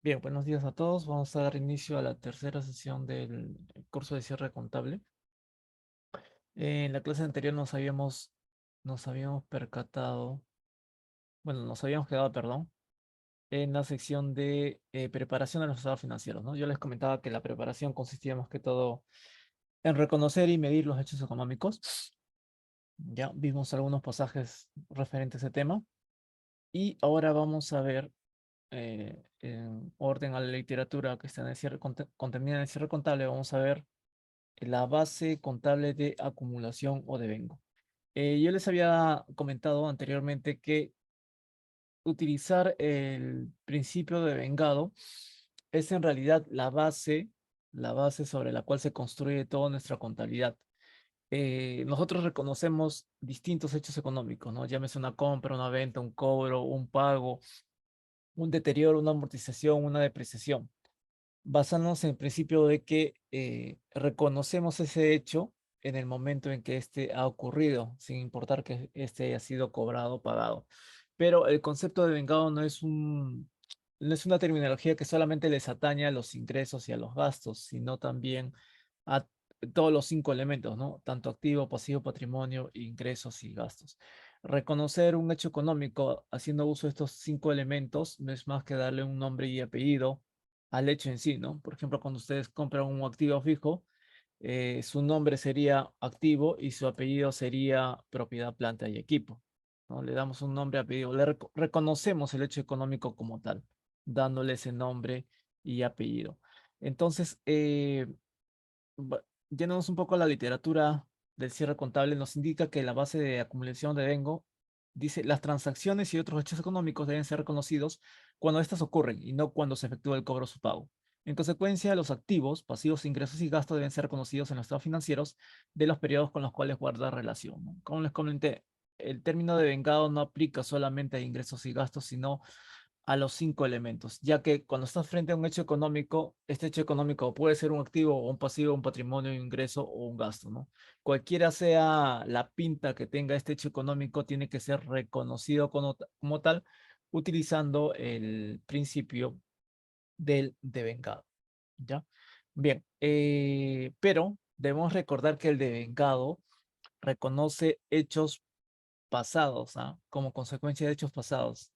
Bien, buenos días a todos. Vamos a dar inicio a la tercera sesión del curso de cierre contable. En la clase anterior nos habíamos percatado, bueno, nos habíamos quedado, perdón, en la sección de preparación de los estados financieros, ¿no? Yo les comentaba que la preparación consistía más que todo en reconocer y medir los hechos económicos. Ya vimos algunos pasajes referentes a ese tema y ahora vamos a ver en orden a la literatura que está en el cierre contenida en el cierre contable, vamos a ver la base contable de acumulación o devengo. Yo les había comentado anteriormente que utilizar el principio de vengado es en realidad la base sobre la cual se construye toda nuestra contabilidad. Nosotros reconocemos distintos hechos económicos, ¿no? Llámese una compra, una venta, un cobro, un pago, un deterioro, una amortización, una depreciación, basándonos en el principio de que reconocemos ese hecho en el momento en que éste ha ocurrido, sin importar que éste haya sido cobrado o pagado. Pero el concepto de vengado no es una terminología que solamente les atañe a los ingresos y a los gastos, sino también a todos los cinco elementos, ¿no? Tanto activo, pasivo, patrimonio, ingresos y gastos. Reconocer un hecho económico haciendo uso de estos cinco elementos no es más que darle un nombre y apellido al hecho en sí, ¿no? Por ejemplo, cuando ustedes compran un activo fijo, su nombre sería activo y su apellido sería propiedad, planta y equipo, ¿no? Le damos un nombre, apellido, reconocemos el hecho económico como tal, dándole ese nombre y apellido. Entonces, yéndonos un poco a la literatura del cierre contable, nos indica que la base de acumulación de Vengo dice, las transacciones y otros hechos económicos deben ser reconocidos cuando éstas ocurren y no cuando se efectúa el cobro o su pago. En consecuencia, los activos, pasivos, ingresos y gastos deben ser reconocidos en los estados financieros de los periodos con los cuales guarda relación, ¿no? Como les comenté, el término de vengado no aplica solamente a ingresos y gastos, sino a los cinco elementos, ya que cuando estás frente a un hecho económico, este hecho económico puede ser un activo o un pasivo, un patrimonio, un ingreso o un gasto, ¿no? Cualquiera sea la pinta que tenga este hecho económico, tiene que ser reconocido como tal, utilizando el principio del devengado, ¿ya? Bien, pero debemos recordar que el devengado reconoce hechos pasados, ¿ah? Como consecuencia de hechos pasados,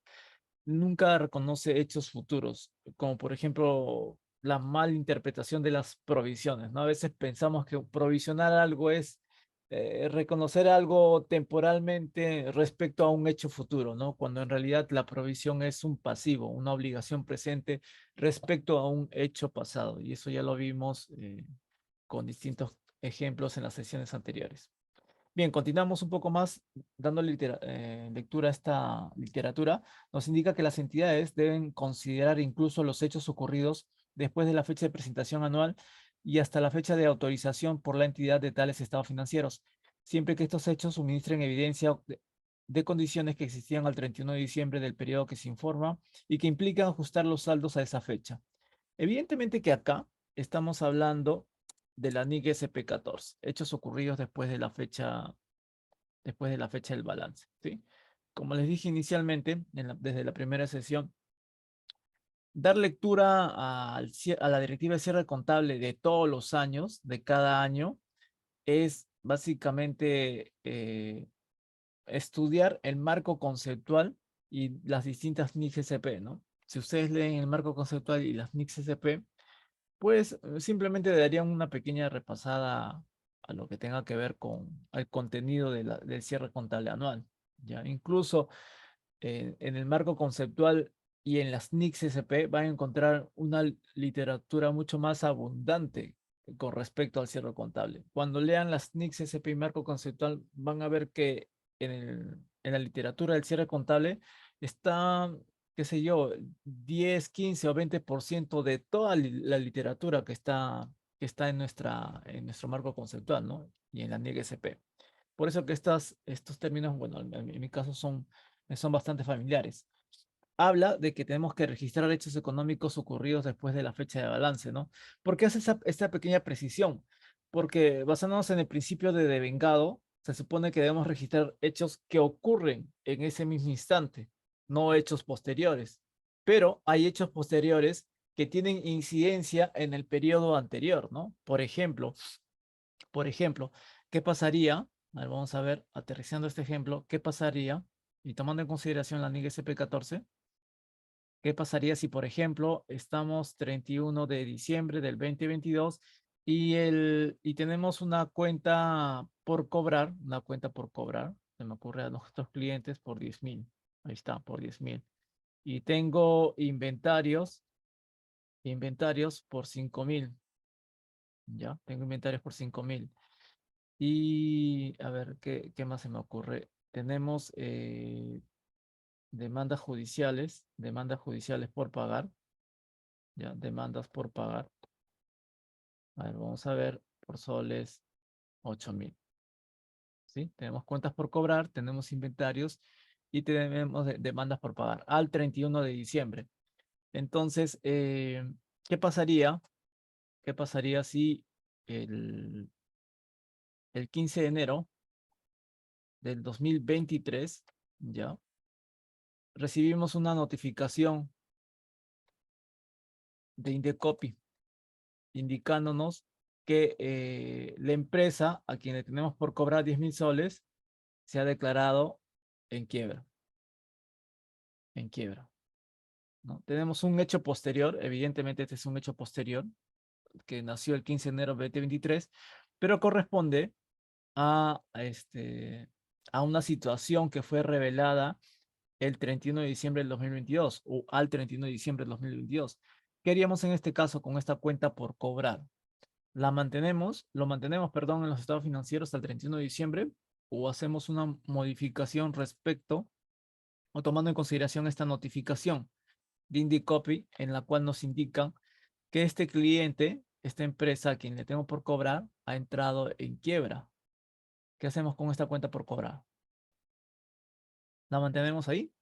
nunca reconoce hechos futuros, como por ejemplo la mala interpretación de las provisiones, ¿no? A veces pensamos que provisionar algo es reconocer algo temporalmente respecto a un hecho futuro, ¿no? Cuando en realidad la provisión es un pasivo, una obligación presente respecto a un hecho pasado. Y eso ya lo vimos con distintos ejemplos en las sesiones anteriores. Bien, continuamos un poco más dando lectura a esta literatura. Nos indica que las entidades deben considerar incluso los hechos ocurridos después de la fecha de presentación anual y hasta la fecha de autorización por la entidad de tales estados financieros, siempre que estos hechos suministren evidencia de condiciones que existían al 31 de diciembre del periodo que se informa y que implican ajustar los saldos a esa fecha. Evidentemente que acá estamos hablando de la NIC SP14, hechos ocurridos después de la fecha del balance, ¿sí? Como les dije inicialmente, desde la primera sesión, dar lectura a la directiva de cierre contable de todos los años, de cada año, es básicamente estudiar el marco conceptual y las distintas NIC SP, ¿no? Si ustedes leen el marco conceptual y las NIC SP, pues simplemente le darían una pequeña repasada a lo que tenga que ver con el contenido del cierre contable anual. ¿Ya? Incluso en el marco conceptual y en las NICS SP van a encontrar una literatura mucho más abundante con respecto al cierre contable. Cuando lean las NICS SP y marco conceptual, van a ver que en la literatura del cierre contable está, qué sé yo, 10, 15 o 20% de toda la literatura que está en nuestro marco conceptual, ¿no? Y en la NIC SP. Por eso que estos términos, bueno, en mi caso son bastante familiares. Habla de que tenemos que registrar hechos económicos ocurridos después de la fecha de balance, ¿no? ¿Por qué hace esta pequeña precisión? Porque basándonos en el principio de devengado, se supone que debemos registrar hechos que ocurren en ese mismo instante, no hechos posteriores. Pero hay hechos posteriores que tienen incidencia en el periodo anterior, ¿no? Por ejemplo, ¿qué pasaría? A ver, vamos a ver, aterrizando este ejemplo, ¿qué pasaría? Y tomando en consideración la NIC SP14, ¿qué pasaría si, por ejemplo, estamos 31 de diciembre del 2022 y tenemos una cuenta por cobrar, se me ocurre a nuestros clientes por 10.000, ahí está, por 10.000. Y tengo inventarios por 5.000, ¿ya? Tengo inventarios por 5.000. Y a ver, ¿qué más se me ocurre? Tenemos demandas judiciales por pagar, ¿ya? Demandas por pagar. A ver, vamos a ver, por soles 8.000, ¿sí? Tenemos cuentas por cobrar, tenemos inventarios y tenemos demandas por pagar al 31 de diciembre. Entonces, ¿qué pasaría? ¿Qué pasaría si el, el 15 de enero del 2023, ya, recibimos una notificación de Indecopi indicándonos que la empresa a quien le tenemos por cobrar 10.000 soles se ha declarado en quiebra, en quiebra, ¿no? Tenemos un hecho posterior, evidentemente este es un hecho posterior, que nació el 15 de enero de 2023, pero corresponde a una situación que fue revelada el 31 de diciembre del 2022 o al 31 de diciembre del 2022. ¿Qué haríamos en este caso con esta cuenta por cobrar? Lo mantenemos, perdón, en los estados financieros hasta el 31 de diciembre o hacemos una modificación respecto o tomando en consideración esta notificación de Indicopy en la cual nos indican que este cliente, esta empresa a quien le tengo por cobrar, ha entrado en quiebra. ¿Qué hacemos con esta cuenta por cobrar? ¿La mantenemos ahí?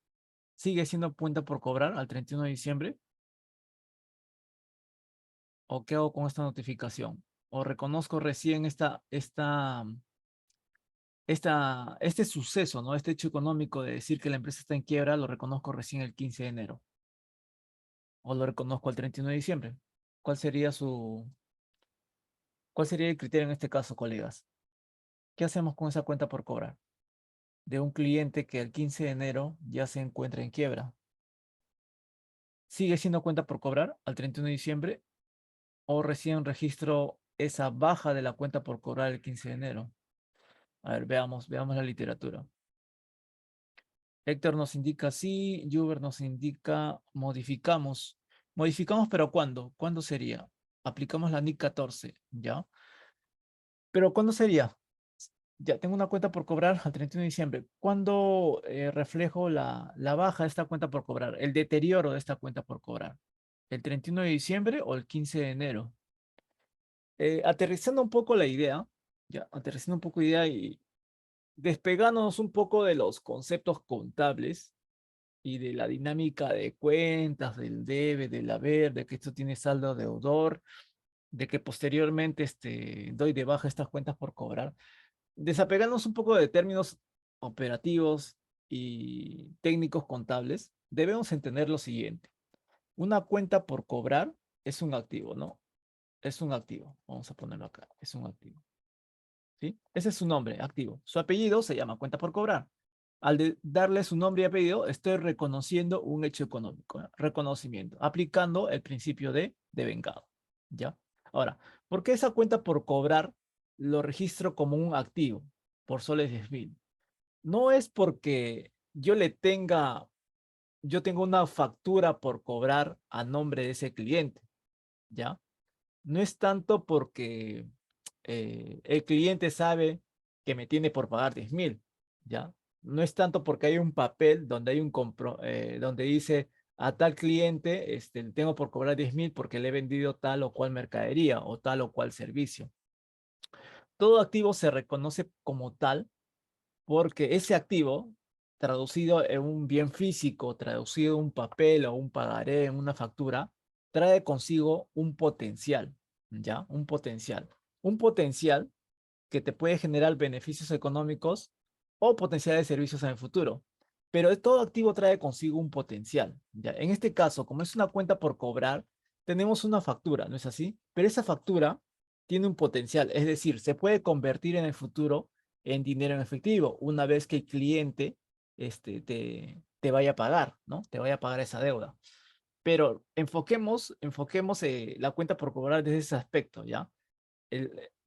¿Sigue siendo cuenta por cobrar al 31 de diciembre? ¿O qué hago con esta notificación? ¿O reconozco recién este suceso, ¿no? Este hecho económico de decir que la empresa está en quiebra, lo reconozco recién el 15 de enero? ¿O lo reconozco al 31 de diciembre? ¿Cuál sería cuál sería el criterio en este caso, colegas? ¿Qué hacemos con esa cuenta por cobrar de un cliente que el 15 de enero ya se encuentra en quiebra? ¿Sigue siendo cuenta por cobrar al 31 de diciembre o recién registro esa baja de la cuenta por cobrar el 15 de enero? A ver, veamos la literatura. Héctor nos indica sí, Juber nos indica modificamos. Modificamos, pero ¿cuándo? ¿Cuándo sería? Aplicamos la NIC 14, ¿ya? Pero ¿cuándo sería? Ya tengo una cuenta por cobrar al 31 de diciembre. ¿Cuándo reflejo la baja de esta cuenta por cobrar? El deterioro de esta cuenta por cobrar. ¿El 31 de diciembre o el 15 de enero? Aterrizando un poco la idea, ya, aterrizando un poco la idea y despegándonos un poco de los conceptos contables y de la dinámica de cuentas, del debe, del haber, de que esto tiene saldo deudor, de que posteriormente doy de baja estas cuentas por cobrar. Desapegándonos un poco de términos operativos y técnicos contables, debemos entender lo siguiente. Una cuenta por cobrar es un activo, ¿no? Es un activo. Vamos a ponerlo acá. Es un activo. ¿Sí? Ese es su nombre, activo. Su apellido se llama cuenta por cobrar. Darle su nombre y apellido, estoy reconociendo un hecho económico, ¿eh? Reconocimiento, aplicando el principio de devengado, ¿ya? Ahora, ¿por qué esa cuenta por cobrar lo registro como un activo por soles 10.000? No es porque yo tengo una factura por cobrar a nombre de ese cliente, ¿ya? No es tanto porque el cliente sabe que me tiene por pagar 10.000, ¿ya? No es tanto porque hay un papel donde donde dice a tal cliente le tengo por cobrar 10.000 porque le he vendido tal o cual mercadería o tal o cual servicio. Todo activo se reconoce como tal porque ese activo, traducido en un bien físico, traducido en un papel o un pagaré, en una factura, trae consigo un potencial, ¿ya? Un potencial. Un potencial que te puede generar beneficios económicos o potencial de servicios en el futuro. Pero todo activo trae consigo un potencial, ¿ya? En este caso, como es una cuenta por cobrar, tenemos una factura, ¿no es así? Pero esa factura tiene un potencial, es decir, se puede convertir en el futuro en dinero en efectivo una vez que el cliente te vaya a pagar, ¿no? Te vaya a pagar esa deuda. Pero enfoquemos la cuenta por cobrar desde ese aspecto, ¿ya?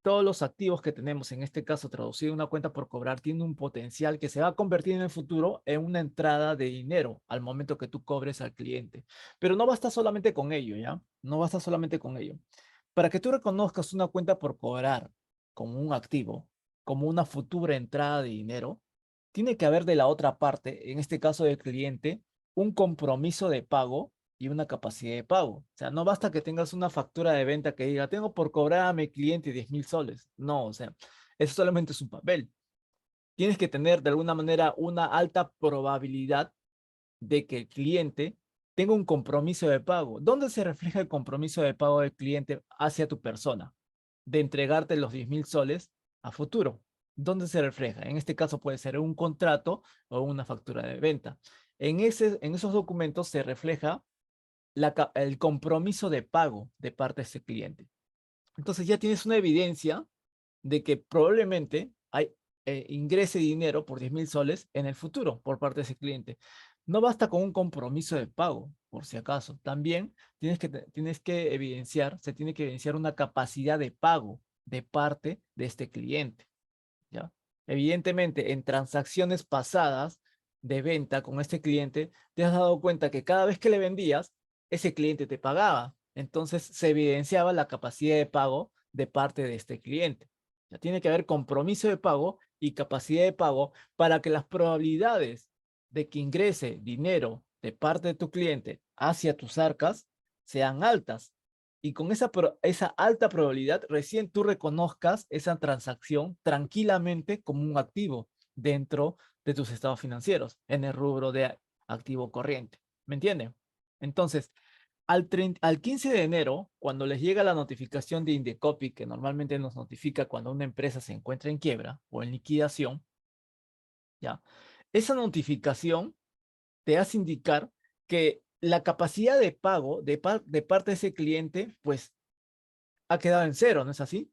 Todos los activos que tenemos, en este caso traducido en una cuenta por cobrar, tiene un potencial que se va a convertir en el futuro en una entrada de dinero al momento que tú cobres al cliente. Pero no basta solamente con ello, ¿ya? No basta solamente con ello. Para que tú reconozcas una cuenta por cobrar como un activo, como una futura entrada de dinero, tiene que haber de la otra parte, en este caso del cliente, un compromiso de pago y una capacidad de pago. O sea, no basta que tengas una factura de venta que diga, tengo por cobrar a mi cliente 10.000 soles. No, o sea, eso solamente es un papel. Tienes que tener de alguna manera una alta probabilidad de que el cliente tenga un compromiso de pago. ¿Dónde se refleja el compromiso de pago del cliente hacia tu persona? De entregarte los 10.000 soles a futuro. ¿Dónde se refleja? En este caso puede ser un contrato o una factura de venta. En esos documentos se refleja el compromiso de pago de parte de ese cliente. Entonces ya tienes una evidencia de que probablemente ingrese dinero por 10.000 soles en el futuro por parte de ese cliente. No basta con un compromiso de pago, por si acaso. También tienes que evidenciar, se tiene que evidenciar una capacidad de pago de parte de este cliente, ¿ya? Evidentemente, en transacciones pasadas de venta con este cliente, te has dado cuenta que cada vez que le vendías, ese cliente te pagaba. Entonces, se evidenciaba la capacidad de pago de parte de este cliente. Ya tiene que haber compromiso de pago y capacidad de pago para que las probabilidades de que ingrese dinero de parte de tu cliente hacia tus arcas sean altas. Y con esa alta probabilidad, recién tú reconozcas esa transacción tranquilamente como un activo dentro de tus estados financieros, en el rubro de activo corriente. ¿Me entienden? Entonces, al 15 de enero, cuando les llega la notificación de Indecopi, que normalmente nos notifica cuando una empresa se encuentra en quiebra o en liquidación, ¿ya? Esa notificación te hace indicar que la capacidad de pago de parte de ese cliente, pues ha quedado en cero, ¿no es así?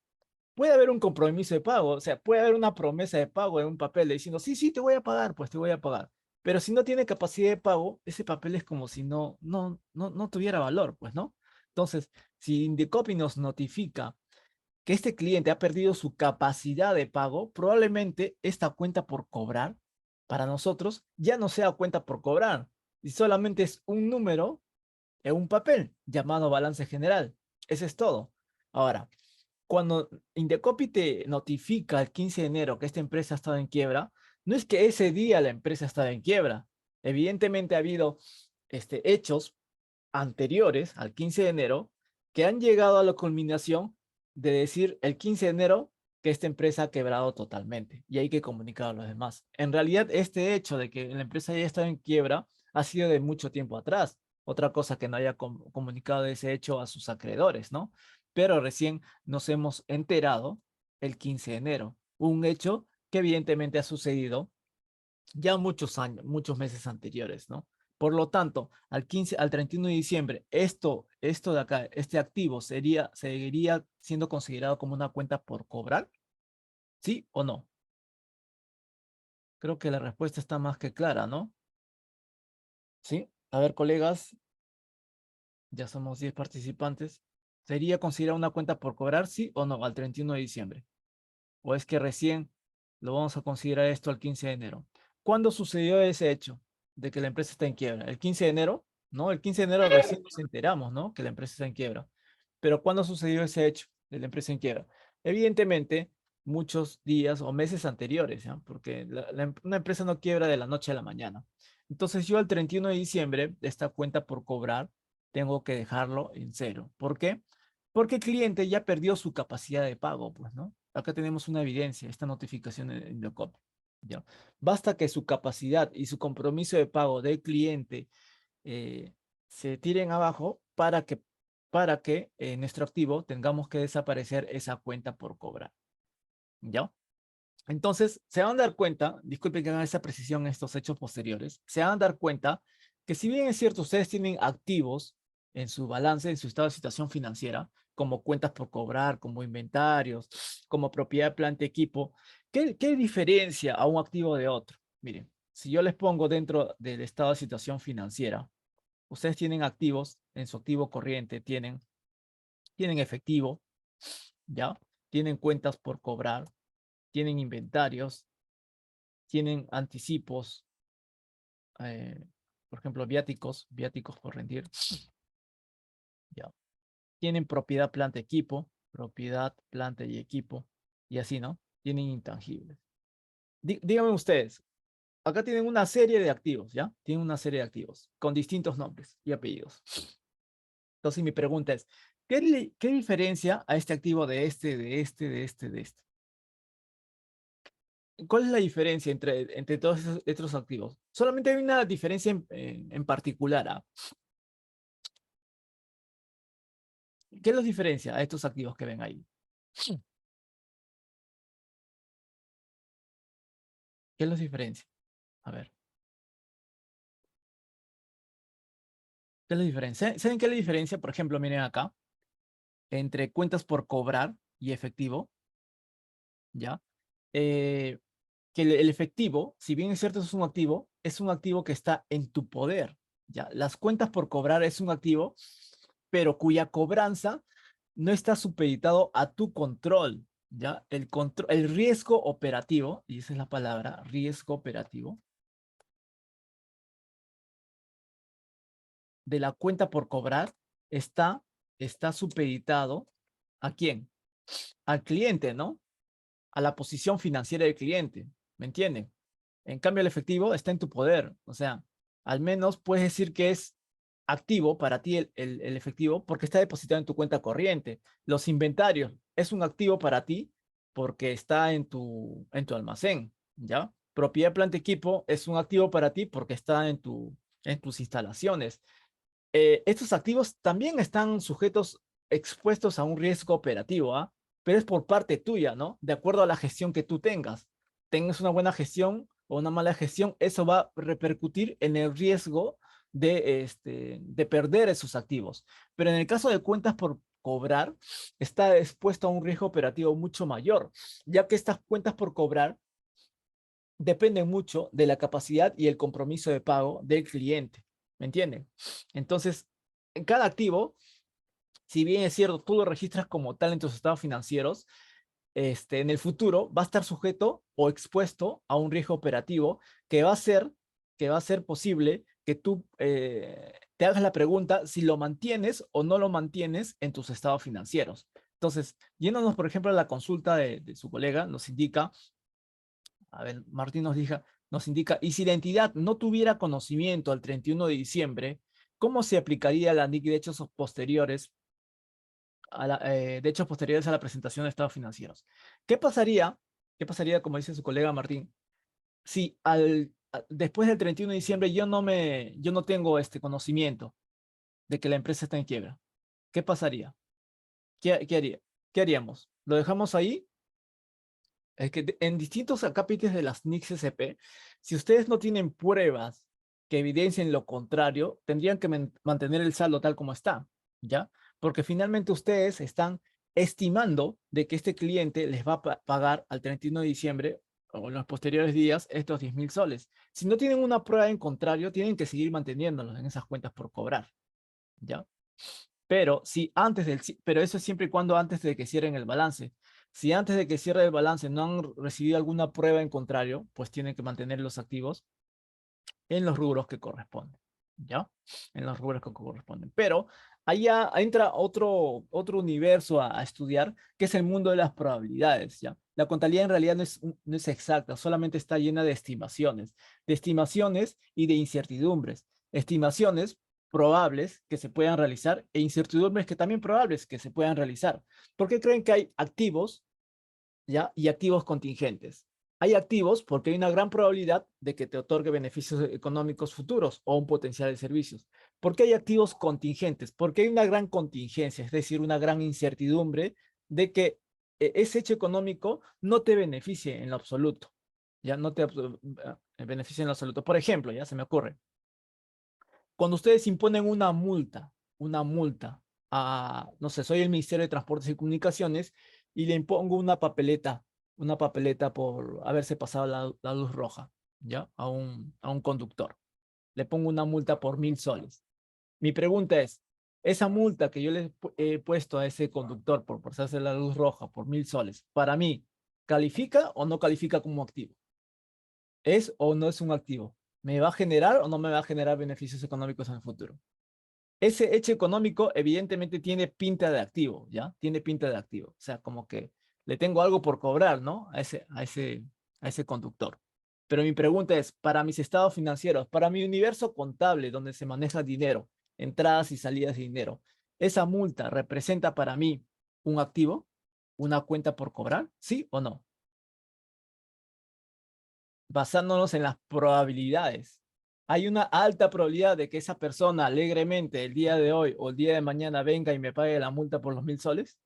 Puede haber un compromiso de pago, o sea, puede haber una promesa de pago en un papel diciendo, sí, sí, te voy a pagar, pues te voy a pagar. Pero si no tiene capacidad de pago, ese papel es como si no tuviera valor, pues, ¿no? Entonces, si Indecopi nos notifica que este cliente ha perdido su capacidad de pago, probablemente esta cuenta por cobrar para nosotros ya no sea cuenta por cobrar y solamente es un número en un papel llamado balance general. Eso es todo. Ahora, cuando Indecopi te notifica el 15 de enero que esta empresa ha estado en quiebra, no es que ese día la empresa ha estado en quiebra. Evidentemente ha habido hechos anteriores al 15 de enero que han llegado a la culminación de decir el 15 de enero que esta empresa ha quebrado totalmente y hay que comunicar a los demás. En realidad, este hecho de que la empresa haya estado en quiebra ha sido de mucho tiempo atrás. Otra cosa que no haya comunicado ese hecho a sus acreedores, ¿no? Pero recién nos hemos enterado el 15 de enero, un hecho que evidentemente ha sucedido ya muchos años, muchos meses anteriores, ¿no? Por lo tanto, al 31 de diciembre, esto de acá, este activo seguiría siendo considerado como una cuenta por cobrar, ¿sí o no? Creo que la respuesta está más que clara, ¿no? ¿Sí? A ver, colegas, ya somos 10 participantes. ¿Sería considerada una cuenta por cobrar, sí o no, al 31 de diciembre? ¿O es que recién lo vamos a considerar esto al 15 de enero? ¿Cuándo sucedió ese hecho de que la empresa está en quiebra? ¿El 15 de enero? ¿No? El 15 de enero recién nos enteramos, ¿no? Que la empresa está en quiebra. Pero ¿cuándo sucedió ese hecho de la empresa en quiebra? Evidentemente, muchos días o meses anteriores, ¿ya? Porque una empresa no quiebra de la noche a la mañana. Entonces yo al 31 de diciembre, esta cuenta por cobrar, tengo que dejarlo en cero. ¿Por qué? Porque el cliente ya perdió su capacidad de pago, pues, ¿no? Acá tenemos una evidencia, esta notificación en Indocop. ¿Ya? Basta que su capacidad y su compromiso de pago del cliente eh, se tiren abajo para que en nuestro activo tengamos que desaparecer esa cuenta por cobrar. ¿Ya? Entonces, se van a dar cuenta, disculpen que hagan esa precisión en estos hechos posteriores, se van a dar cuenta que si bien es cierto, ustedes tienen activos en su balance, en su estado de situación financiera, como cuentas por cobrar, como inventarios, como propiedad, planta, equipo, ¿qué diferencia a un activo de otro? Miren, si yo les pongo dentro del estado de situación financiera, ustedes tienen activos, en su activo corriente tienen efectivo, ¿ya? Tienen cuentas por cobrar, tienen inventarios, tienen anticipos, eh, por ejemplo, viáticos por rendir, ¿ya? Tienen propiedad, planta, equipo, propiedad, planta y equipo, y así, ¿no? Tienen intangibles. Díganme ustedes, acá tienen una serie de activos, ¿ya? Tienen una serie de activos con distintos nombres y apellidos. Entonces mi pregunta es, ¿qué diferencia a este activo de este, de este, de este, de este? ¿Cuál es la diferencia entre todos estos activos? Solamente hay una diferencia en particular. ¿Ah? ¿Qué los diferencia a estos activos que ven ahí? ¿Qué los diferencia? A ver, ¿qué los diferencia? ¿Saben qué es la diferencia? Por ejemplo, miren acá, entre cuentas por cobrar y efectivo, ¿ya? Eh, que el efectivo, si bien es cierto es un activo que está en tu poder, ¿ya? Las cuentas por cobrar es un activo, pero cuya cobranza no está supeditado a tu control, ¿ya? El riesgo operativo, y esa es la palabra, riesgo operativo, de la cuenta por cobrar está, está supeditado ¿a quién? Al cliente, ¿no? A la posición financiera del cliente, ¿me entienden? En cambio, el efectivo está en tu poder. O sea, al menos puedes decir que es activo para ti el efectivo porque está depositado en tu cuenta corriente. Los inventarios es un activo para ti porque está en tu almacén, ¿ya? Propiedad, planta, equipo es un activo para ti porque está en tus instalaciones. Estos activos también están sujetos, expuestos a un riesgo operativo, ¿ah? Pero es por parte tuya, ¿no? De acuerdo a la gestión que tú tengas. Tengas una buena gestión o una mala gestión, eso va a repercutir en el riesgo de perder esos activos. Pero en el caso de cuentas por cobrar, está expuesto a un riesgo operativo mucho mayor, ya que estas cuentas por cobrar dependen mucho de la capacidad y el compromiso de pago del cliente. ¿Me entienden? Entonces, en cada activo, si bien es cierto, tú lo registras como tal en tus estados financieros, en el futuro va a estar sujeto o expuesto a un riesgo operativo que va a ser, que va a ser posible que tú te hagas la pregunta si lo mantienes o no lo mantienes en tus estados financieros. Entonces, yéndonos, por ejemplo, a la consulta de su colega, nos indica, a ver, Martín nos indica, y si la entidad no tuviera conocimiento al 31 de diciembre, ¿cómo se aplicaría la NIC de hechos posteriores de hechos posteriores a la presentación de estados financieros? ¿Qué pasaría, como dice su colega Martín, si después del 31 de diciembre yo no tengo este conocimiento de que la empresa está en quiebra? ¿Qué pasaría? ¿Qué haría? ¿Qué haríamos? ¿Lo dejamos ahí? Es que en distintos acápites de las NICs SP, si ustedes no tienen pruebas que evidencien lo contrario, tendrían que mantener el saldo tal como está, ¿ya? Porque finalmente ustedes están estimando de que este cliente les va a pagar al 31 de diciembre o en los posteriores días estos 10.000 soles. Si no tienen una prueba en contrario, tienen que seguir manteniéndolos en esas cuentas por cobrar, ¿ya? Pero eso es siempre y cuando antes de que cierren el balance. Si antes de que cierre el balance no han recibido alguna prueba en contrario, pues tienen que mantener los activos en los rubros que corresponden, ¿ya? En los rubros que corresponden. Pero allá entra otro universo a estudiar, que es el mundo de las probabilidades, ¿ya? La contabilidad en realidad no es exacta, solamente está llena de estimaciones y de incertidumbres. Estimaciones probables que se puedan realizar e incertidumbres que también probables que se puedan realizar. ¿Por qué creen que hay activos, ¿ya? Y activos contingentes? Hay activos porque hay una gran probabilidad de que te otorgue beneficios económicos futuros o un potencial de servicios. ¿Por qué hay activos contingentes? Porque hay una gran contingencia, es decir, una gran incertidumbre de que ese hecho económico no te beneficie en lo absoluto. Ya no te beneficia en lo absoluto. Por ejemplo, ya se me ocurre, cuando ustedes imponen una multa, una multa a, no sé, soy el Ministerio de Transportes y Comunicaciones y le impongo una papeleta por haberse pasado la luz roja, ¿ya? A un conductor. Le pongo una multa por 1.000 soles. Mi pregunta es, esa multa que yo le he puesto a ese conductor por pasarse la luz roja por 1.000 soles, para mí, ¿califica o no califica como activo? ¿Es o no es un activo? ¿Me va a generar o no me va a generar beneficios económicos en el futuro? Ese hecho económico evidentemente tiene pinta de activo, ¿ya? Tiene pinta de activo. O sea, como que le tengo algo por cobrar, ¿no? A ese conductor. Pero mi pregunta es, para mis estados financieros, para mi universo contable donde se maneja dinero, entradas y salidas de dinero, ¿esa multa representa para mí un activo? ¿Una cuenta por cobrar? ¿Sí o no? Basándonos en las probabilidades. Hay una alta probabilidad de que esa persona alegremente el día de hoy o el día de mañana venga y me pague la multa por los 1.000 soles.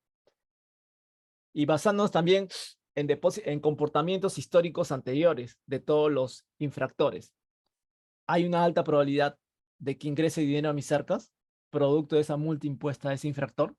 Y basándonos también en comportamientos históricos anteriores de todos los infractores. Hay una alta probabilidad de que ingrese dinero a mis arcas, producto de esa multa impuesta a ese infractor.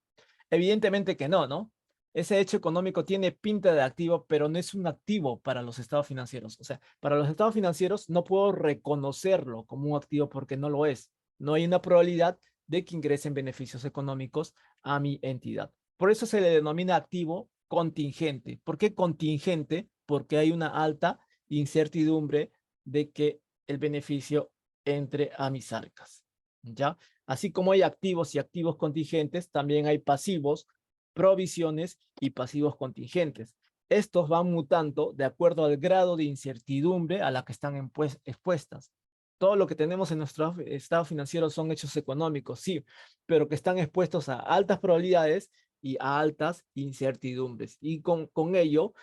Evidentemente que no, ¿no? Ese hecho económico tiene pinta de activo, pero no es un activo para los estados financieros. O sea, para los estados financieros no puedo reconocerlo como un activo porque no lo es. No hay una probabilidad de que ingresen beneficios económicos a mi entidad. Por eso se le denomina activo contingente. ¿Por qué contingente? Porque hay una alta incertidumbre de que el beneficio entre a mis arcas. ¿Ya? Así como hay activos y activos contingentes, también hay pasivos, provisiones y pasivos contingentes. Estos van mutando de acuerdo al grado de incertidumbre a la que están expuestas. Todo lo que tenemos en nuestro estado financiero son hechos económicos, sí, pero que están expuestos a altas probabilidades y a altas incertidumbres. Y con ello,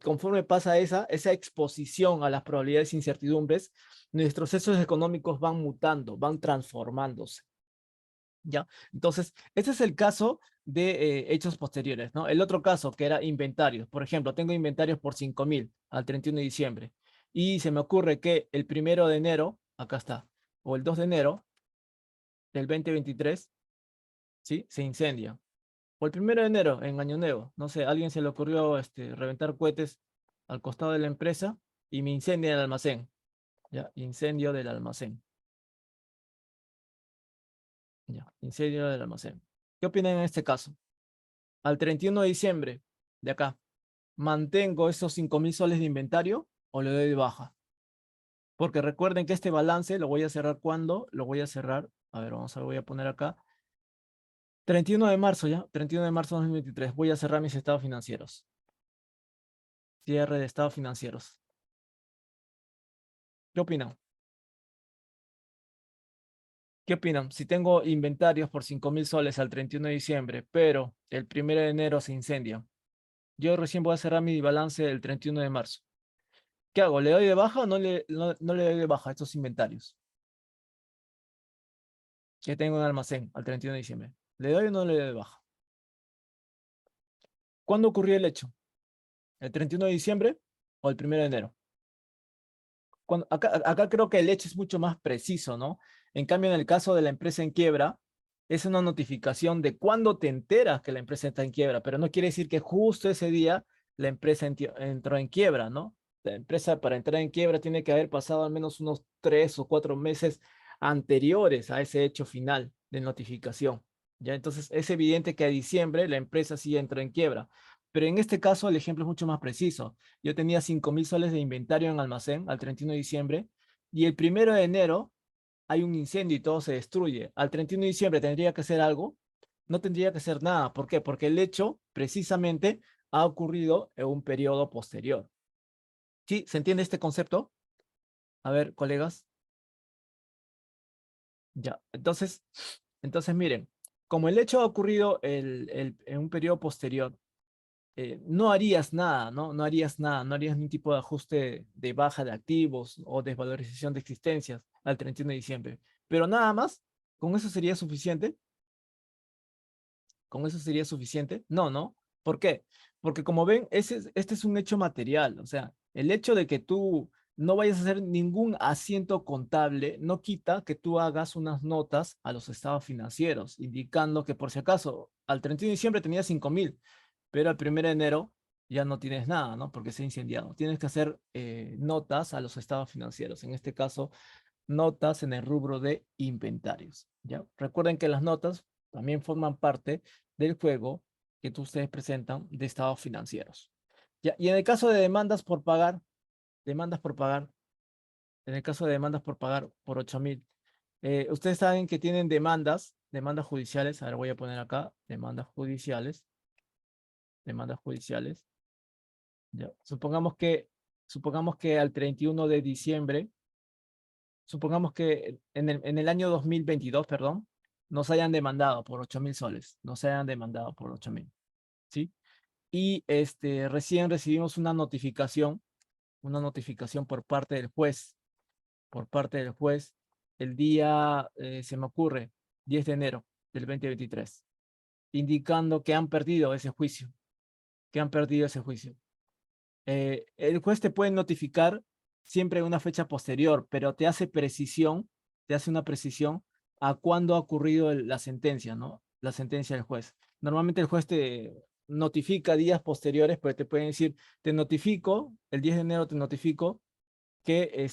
conforme pasa esa exposición a las probabilidades e incertidumbres, nuestros hechos económicos van mutando, van transformándose. ¿Ya? Entonces, este es el caso de hechos posteriores, ¿no? El otro caso que era inventarios. Por ejemplo, tengo inventarios por 5.000 al 31 de diciembre y se me ocurre que el 1 de enero, acá está, o el 2 de enero del 2023, ¿sí? Se incendia. O el 1 de enero en Año Nuevo, no sé, a alguien se le ocurrió reventar cohetes al costado de la empresa y me incendia el almacén. ¿Ya? Incendio del almacén. ¿Ya? Incendio del almacén. ¿Qué opinan en este caso? Al 31 de diciembre de acá, ¿mantengo esos 5.000 soles de inventario o le doy de baja? Porque recuerden que este balance lo voy a cerrar cuando, lo voy a cerrar, a ver, vamos a ver, voy a poner acá, 31 de marzo ya, 31 de marzo de 2023, voy a cerrar mis estados financieros. Cierre de estados financieros. ¿Qué opinan? ¿Qué opinan? Si tengo inventarios por 5.000 soles al 31 de diciembre, pero el 1 de enero se incendia, yo recién voy a cerrar mi balance el 31 de marzo. ¿Qué hago? ¿Le doy de baja o no le doy de baja a estos inventarios que tengo en almacén al 31 de diciembre? ¿Le doy o no le doy de baja? ¿Cuándo ocurrió el hecho? ¿El 31 de diciembre o el 1 de enero? Acá creo que el hecho es mucho más preciso, ¿no? En cambio, en el caso de la empresa en quiebra, es una notificación de cuándo te enteras que la empresa está en quiebra, pero no quiere decir que justo ese día la empresa entró en quiebra, ¿no? La empresa para entrar en quiebra tiene que haber pasado al menos unos 3 o 4 meses anteriores a ese hecho final de notificación. ¿Ya? Entonces es evidente que a diciembre la empresa sí entró en quiebra. Pero en este caso el ejemplo es mucho más preciso. Yo tenía 5.000 soles de inventario en almacén al 31 de diciembre y el 1 de enero hay un incendio y todo se destruye. Al 31 de diciembre tendría que hacer algo, no tendría que hacer nada. ¿Por qué? Porque el hecho precisamente ha ocurrido en un periodo posterior. ¿Sí? ¿Se entiende este concepto? A ver, colegas. Ya. Entonces miren, como el hecho ha ocurrido en un periodo posterior, no harías nada, ¿no? No harías nada, no harías ningún tipo de ajuste de baja de activos o desvalorización de existencias al 31 de diciembre. Pero nada más, ¿con eso sería suficiente? ¿Con eso sería suficiente? No, ¿no? ¿Por qué? Porque como ven, este es un hecho material, o sea, el hecho de que tú no vayas a hacer ningún asiento contable, no quita que tú hagas unas notas a los estados financieros, indicando que por si acaso al 31 de diciembre tenías 5.000, pero al 1 de enero ya no tienes nada, ¿no? Porque se ha incendiado. Tienes que hacer notas a los estados financieros. En este caso, notas en el rubro de inventarios, ¿ya? Recuerden que las notas también forman parte del juego que ustedes presentan de estados financieros, ¿ya? Y en el caso de demandas por pagar, en el caso de demandas por pagar por 8.000, ustedes saben que tienen demandas judiciales. A ver, voy a poner acá, demandas judiciales, ¿ya? Supongamos que al 31 de diciembre, supongamos que en el año 2022, perdón, nos hayan demandado por 8.000 soles, nos hayan demandado por 8.000, ¿sí? Y recién recibimos una notificación por parte del juez, el día, se me ocurre, 10 de enero del 2023, indicando que han perdido ese juicio, que han perdido ese juicio. El juez te puede notificar siempre una fecha posterior, pero te hace una precisión a cuándo ha ocurrido la sentencia, ¿no? La sentencia del juez. Normalmente el juez te notifica días posteriores, pero te pueden decir, te notifico, el 10 de enero te notifico que,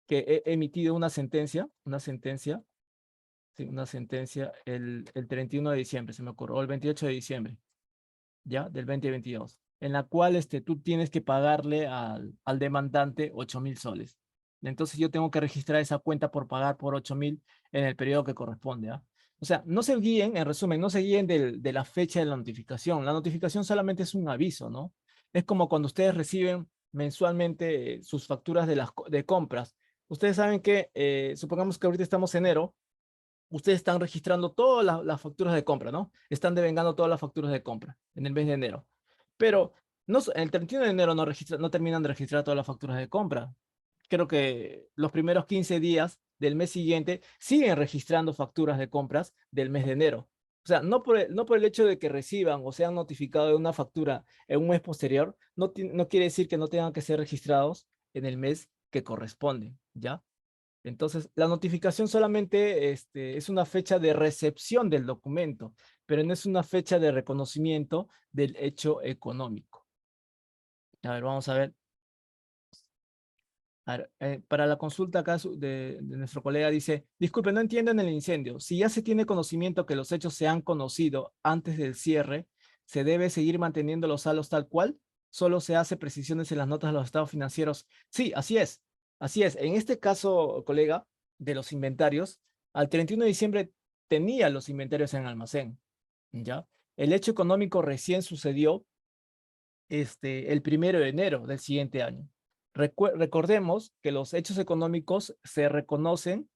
que he emitido sí, una sentencia el 31 de diciembre, se me ocurrió, o el 28 de diciembre, ¿ya? Del 2022, en la cual tú tienes que pagarle al demandante 8.000 soles. Entonces yo tengo que registrar esa cuenta por pagar por 8.000 en el periodo que corresponde, ¿ah? O sea, no se guíen, en resumen, no se guíen de la fecha de la notificación. La notificación solamente es un aviso, ¿no? Es como cuando ustedes reciben mensualmente sus facturas de compras. Ustedes saben que, supongamos que ahorita estamos en enero, ustedes están registrando todas las facturas de compra, ¿no? Están devengando todas las facturas de compra en el mes de enero. Pero no, el 31 de enero no terminan de registrar todas las facturas de compra. Creo que los primeros 15 días del mes siguiente siguen registrando facturas de compras del mes de enero. O sea, no por el hecho de que reciban o sean notificados de una factura en un mes posterior, no quiere decir que no tengan que ser registrados en el mes que corresponde, ¿ya? Entonces, la notificación solamente es una fecha de recepción del documento, pero no es una fecha de reconocimiento del hecho económico. A ver, vamos a ver. A ver, para la consulta acá de nuestro colega dice, disculpe, no entiendo en el incendio. Si ya se tiene conocimiento que los hechos se han conocido antes del cierre, ¿se debe seguir manteniendo los saldos tal cual? ¿Solo se hace precisiones en las notas de los estados financieros? Sí, así es. Así es. En este caso, colega, de los inventarios, al 31 de diciembre tenía los inventarios en almacén, ¿ya? El hecho económico recién sucedió el 1 de enero del siguiente año. Recordemos que los hechos económicos se reconocen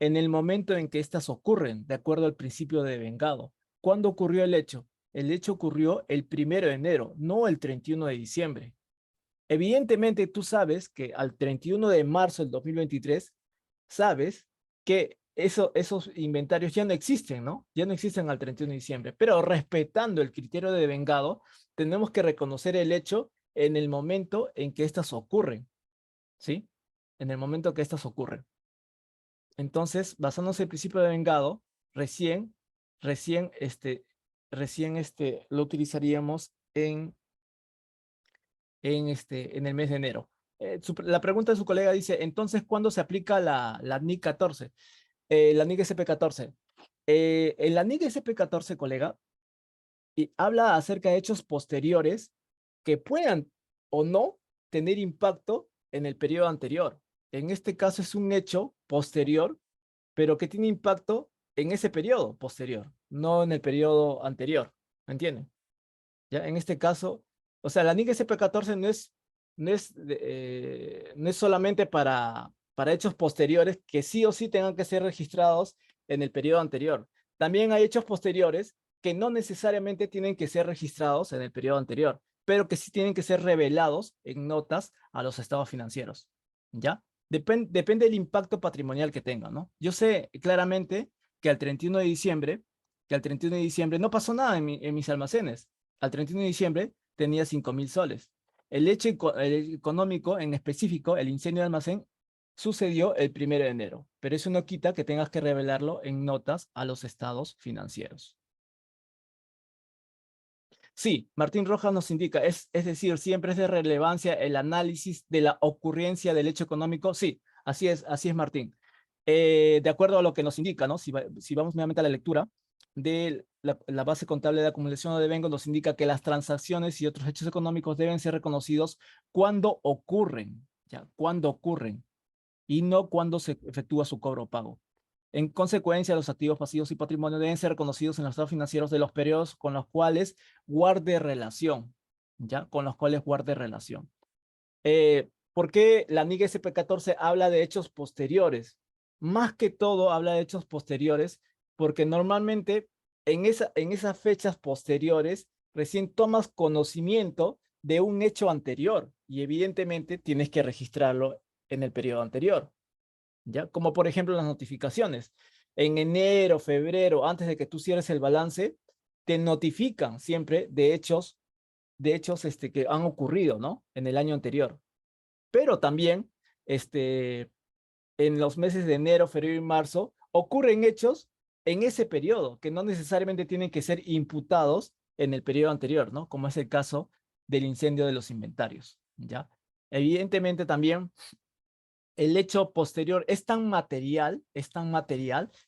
en el momento en que éstas ocurren, de acuerdo al principio de vengado. ¿Cuándo ocurrió el hecho? El hecho ocurrió el 1 de enero, no el 31 de diciembre. Evidentemente, tú sabes que al 31 de marzo del 2023, sabes que esos inventarios ya no existen, ¿no? Ya no existen al 31 de diciembre, pero respetando el criterio de vengado, tenemos que reconocer el hecho en el momento en que éstas ocurren, ¿sí? En el momento que éstas ocurren. Entonces, basándose en el principio de vengado, recién, recién, lo utilizaríamos en el mes de enero. La pregunta de su colega dice, entonces, ¿cuándo se aplica la NIC 14? La NIC SP14. En la NIC SP14, colega, y habla acerca de hechos posteriores que puedan o no tener impacto en el periodo anterior. En este caso es un hecho posterior, pero que tiene impacto en ese periodo posterior, no en el periodo anterior. ¿Me entienden? Ya, en este caso, o sea, la NIC SP14 no es solamente para hechos posteriores que sí o sí tengan que ser registrados en el periodo anterior. También hay hechos posteriores que no necesariamente tienen que ser registrados en el periodo anterior, pero que sí tienen que ser revelados en notas a los estados financieros. ¿Ya? Depende del impacto patrimonial que tengan, ¿no? Yo sé claramente que al 31 de diciembre, no pasó nada en mis almacenes. Al 31 de diciembre tenía 5.000 soles. El hecho económico en específico, el incendio de almacén, sucedió el 1 de enero, pero eso no quita que tengas que revelarlo en notas a los estados financieros. Sí, Martín Rojas nos indica, es decir, siempre es de relevancia el análisis de la ocurrencia del hecho económico. Sí, así es Martín. De acuerdo a lo que nos indica, ¿no? Si vamos nuevamente a la lectura de la base contable de acumulación o devengo, nos indica que las transacciones y otros hechos económicos deben ser reconocidos cuando ocurren, ¿ya? Cuando ocurren, y no cuando se efectúa su cobro o pago. En consecuencia, los activos pasivos y patrimonio deben ser reconocidos en los estados financieros de los periodos con los cuales guarde relación, ¿ya? Con los cuales guarde relación. ¿Por qué la NIG SP14 habla de hechos posteriores? Más que todo habla de hechos posteriores porque normalmente en esas fechas posteriores recién tomas conocimiento de un hecho anterior y evidentemente tienes que registrarlo en el periodo anterior. ¿Ya? Como por ejemplo las notificaciones. En enero, febrero, antes de que tú cierres el balance, te notifican siempre de hechos que han ocurrido, ¿no? En el año anterior. Pero también, en los meses de enero, febrero y marzo, ocurren hechos en ese periodo, que no necesariamente tienen que ser imputados en el periodo anterior, ¿no? Como es el caso del incendio de los inventarios, ¿ya? Evidentemente también el hecho posterior es tan material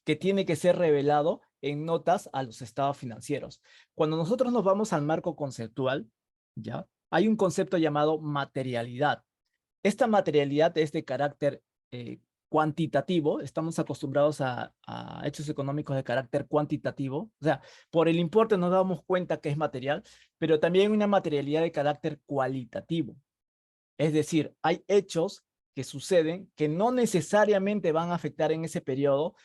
que tiene que ser revelado en notas a los estados financieros. Cuando nosotros nos vamos al marco conceptual, ¿ya? Hay un concepto llamado materialidad. Esta materialidad es de carácter cuantitativo. Estamos acostumbrados a hechos económicos de carácter cuantitativo. O sea, por el importe nos damos cuenta que es material, pero también hay una materialidad de carácter cualitativo. Es decir, hay hechos que suceden que no necesariamente van a afectar en ese periodo,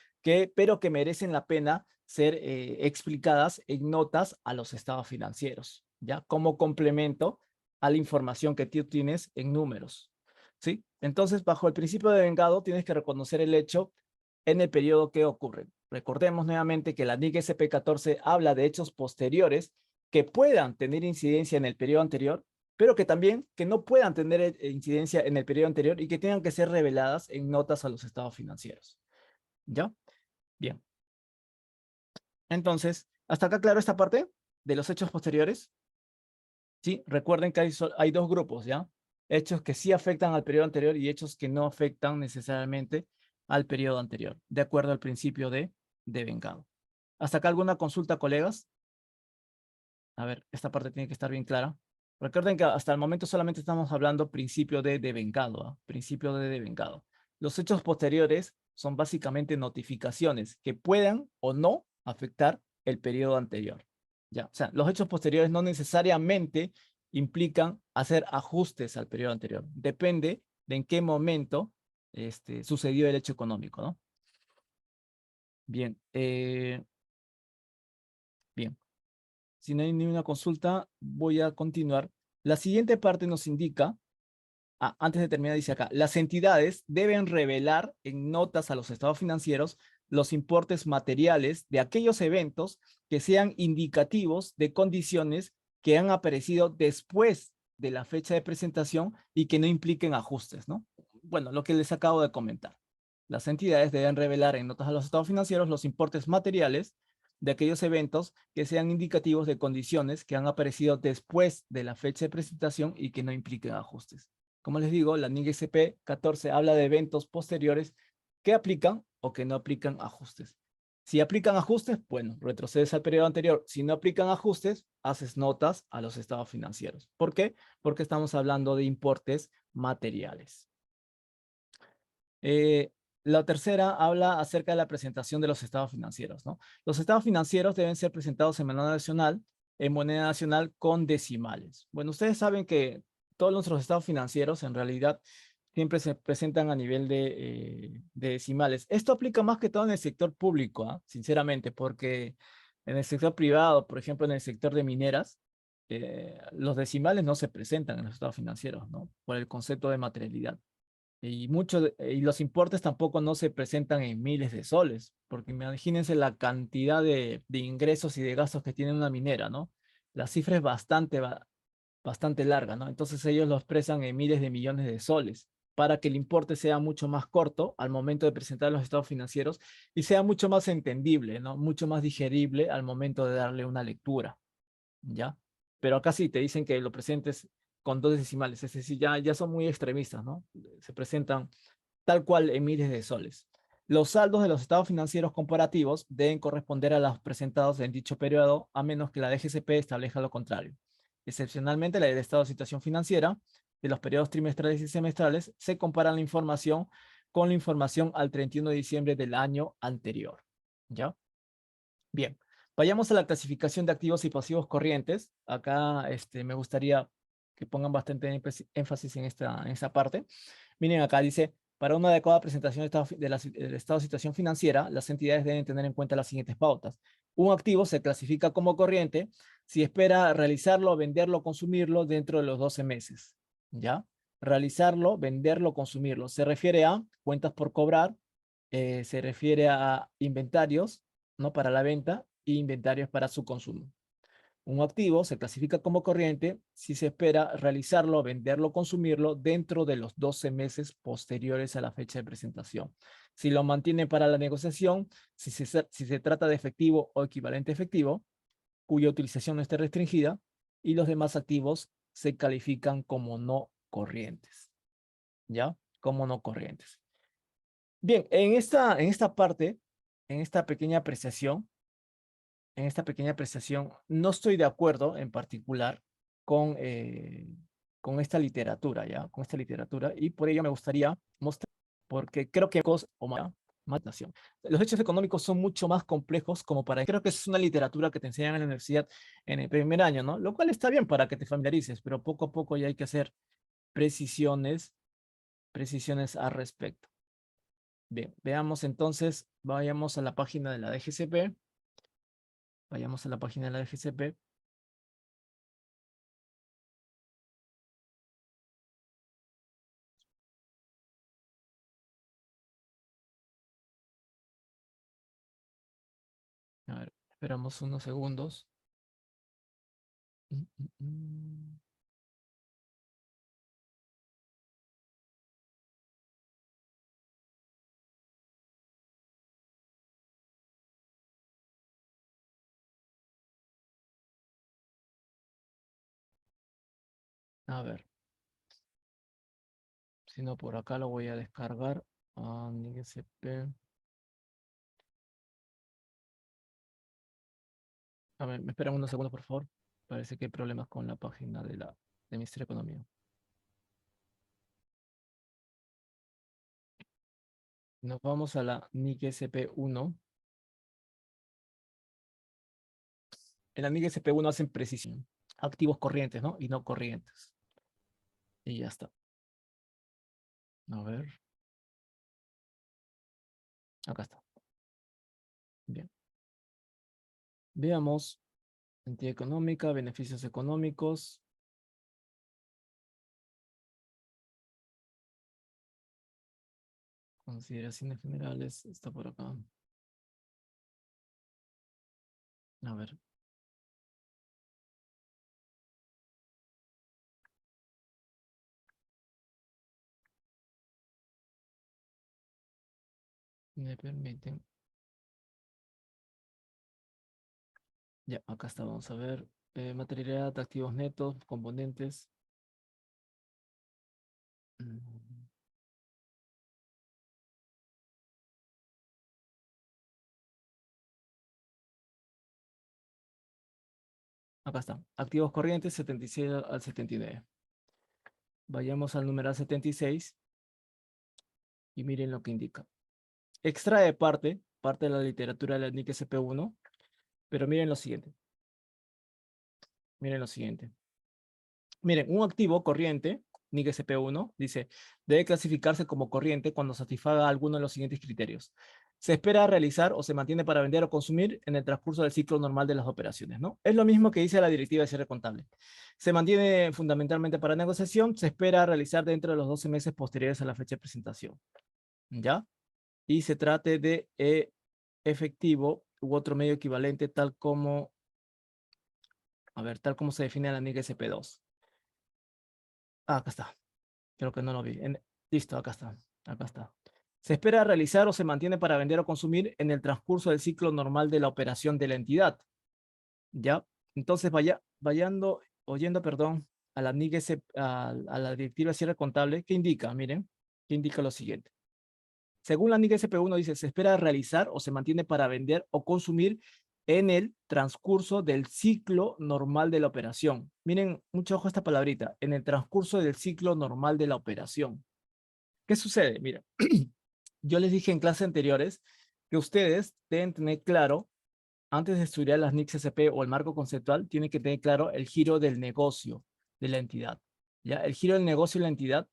pero que merecen la pena ser explicadas en notas a los estados financieros, ¿ya? Como complemento a la información que tú tienes en números, ¿sí? Entonces, bajo el principio de vengado, tienes que reconocer el hecho en el periodo que ocurre. Recordemos nuevamente que la NIC SP14 habla de hechos posteriores que puedan tener incidencia en el periodo anterior, pero que también que no puedan tener incidencia en el periodo anterior y que tengan que ser reveladas en notas a los estados financieros. ¿Ya? Bien. Entonces, ¿hasta acá claro esta parte de los hechos posteriores? Sí, recuerden que hay dos grupos, ¿ya? Hechos que sí afectan al periodo anterior y hechos que no afectan necesariamente al periodo anterior, de acuerdo al principio de vengado. ¿Hasta acá alguna consulta, colegas? A ver, esta parte tiene que estar bien clara. Recuerden que hasta el momento solamente estamos hablando principio de devengado, ¿ah? Principio de devengado. Los hechos posteriores son básicamente notificaciones que puedan o no afectar el periodo anterior. ¿Ya? O sea, los hechos posteriores no necesariamente implican hacer ajustes al periodo anterior. Depende de en qué momento sucedió el hecho económico, ¿no? Bien, bien. Si no hay ninguna consulta, voy a continuar. La siguiente parte nos indica, antes de terminar, dice acá, las entidades deben revelar en notas a los estados financieros los importes materiales de aquellos eventos que sean indicativos de condiciones que han aparecido después de la fecha de presentación y que no impliquen ajustes, ¿no? Bueno, lo que les acabo de comentar. Las entidades deben revelar en notas a los estados financieros los importes materiales de aquellos eventos que sean indicativos de condiciones que han aparecido después de la fecha de presentación y que no impliquen ajustes. Como les digo, la NIC SP 14 habla de eventos posteriores que aplican o que no aplican ajustes. Si aplican ajustes, bueno, retrocedes al periodo anterior. Si no aplican ajustes, haces notas a los estados financieros. ¿Por qué? Porque estamos hablando de importes materiales. La tercera habla acerca de la presentación de los estados financieros, ¿no? Los estados financieros deben ser presentados en moneda nacional con decimales. Bueno, ustedes saben que todos nuestros estados financieros en realidad siempre se presentan a nivel de decimales. Esto aplica más que todo en el sector público, ¿ah? Sinceramente, porque en el sector privado, por ejemplo, en el sector de mineras, los decimales no se presentan en los estados financieros, ¿no? Por el concepto de materialidad. Y los importes tampoco no se presentan en miles de soles, porque imagínense la cantidad de ingresos y de gastos que tiene una minera, ¿no? La cifra es bastante larga, ¿no? Entonces ellos lo expresan en miles de millones de soles para que el importe sea mucho más corto al momento de presentar los estados financieros y sea mucho más entendible, ¿no? Mucho más digerible al momento de darle una lectura, ¿ya? Pero acá sí te dicen que lo presentes con dos decimales, es decir, ya son muy extremistas, ¿no? Se presentan tal cual en miles de soles. Los saldos de los estados financieros comparativos deben corresponder a los presentados en dicho periodo, a menos que la DGCP establezca lo contrario. Excepcionalmente, la del estado de situación financiera de los periodos trimestrales y semestrales se compara la información con la información al 31 de diciembre del año anterior. ¿Ya? Bien, vayamos a la clasificación de activos y pasivos corrientes. Acá me gustaría que pongan bastante énfasis en esta parte. Miren, acá dice, para una adecuada presentación del estado de situación financiera, las entidades deben tener en cuenta las siguientes pautas. Un activo se clasifica como corriente si espera realizarlo, venderlo, consumirlo dentro de los 12 meses. ¿Ya? Realizarlo, venderlo, consumirlo. Se refiere a cuentas por cobrar, se refiere a inventarios, ¿no? Para la venta e inventarios para su consumo. Un activo se clasifica como corriente si se espera realizarlo, venderlo, consumirlo dentro de los 12 meses posteriores a la fecha de presentación. Si lo mantiene para la negociación, si se trata de efectivo o equivalente efectivo, cuya utilización no esté restringida, y los demás activos se califican como no corrientes. ¿Ya? Como no corrientes. Bien, en esta parte, en esta pequeña apreciación, no estoy de acuerdo en particular con, eh, con esta literatura, ¿ya? Con esta literatura, y por ello me gustaría mostrar, porque creo que más nación. Los hechos económicos son mucho más complejos como para, creo que es una literatura que te enseñan en la universidad en el primer año, ¿no? Lo cual está bien para que te familiarices, pero poco a poco ya hay que hacer precisiones, precisiones al respecto. Bien, veamos entonces, vayamos a la página de la DGCP. Vayamos a la página de la DGCP. A ver, esperamos unos segundos. Mm, mm, mm. A ver, si no por acá lo voy a descargar. NIGSP. A ver, me esperan unos segundos, por favor. Parece que hay problemas con la página del Ministerio de Economía. Nos vamos a la NIGSP 1. En la NIGSP 1 hacen precisión. Activos corrientes, ¿no? Y no corrientes. Y ya está. A ver, acá está. Bien. Veamos. Entidad económica, beneficios económicos. Consideraciones generales. Está por acá. A ver. Me permiten. Ya, acá está, vamos a ver. Materialidad, activos netos, componentes. Mm, Acá está. Activos corrientes 76 al 79. Vayamos al numeral 76 y miren lo que indica. Extrae parte de la literatura de la NIC SP1, pero miren lo siguiente. Miren lo siguiente. Miren, un activo corriente, NIC SP1, dice, debe clasificarse como corriente cuando satisfaga alguno de los siguientes criterios. Se espera realizar o se mantiene para vender o consumir en el transcurso del ciclo normal de las operaciones, ¿no? Es lo mismo que dice la directiva de cierre contable. Se mantiene fundamentalmente para negociación, se espera realizar dentro de los 12 meses posteriores a la fecha de presentación, ¿ya? Y se trate de efectivo u otro medio equivalente tal como, a ver, tal como se define en la NIC SP2. Ah, acá está. Creo que no lo vi. Listo, acá está. Acá está. Se espera realizar o se mantiene para vender o consumir en el transcurso del ciclo normal de la operación de la entidad. ¿Ya? Entonces oyendo, perdón, a la NIC, a la directiva de cierre contable, ¿qué indica? Miren, que indica lo siguiente. Según la NIC SP1 dice, se espera realizar o se mantiene para vender o consumir en el transcurso del ciclo normal de la operación. Miren, mucho ojo a esta palabrita, en el transcurso del ciclo normal de la operación. ¿Qué sucede? Mira, yo les dije en clases anteriores que ustedes deben tener claro, antes de estudiar las NICs SP o el marco conceptual, tienen que tener claro el giro del negocio de la entidad. ¿Ya? El giro del negocio de la entidad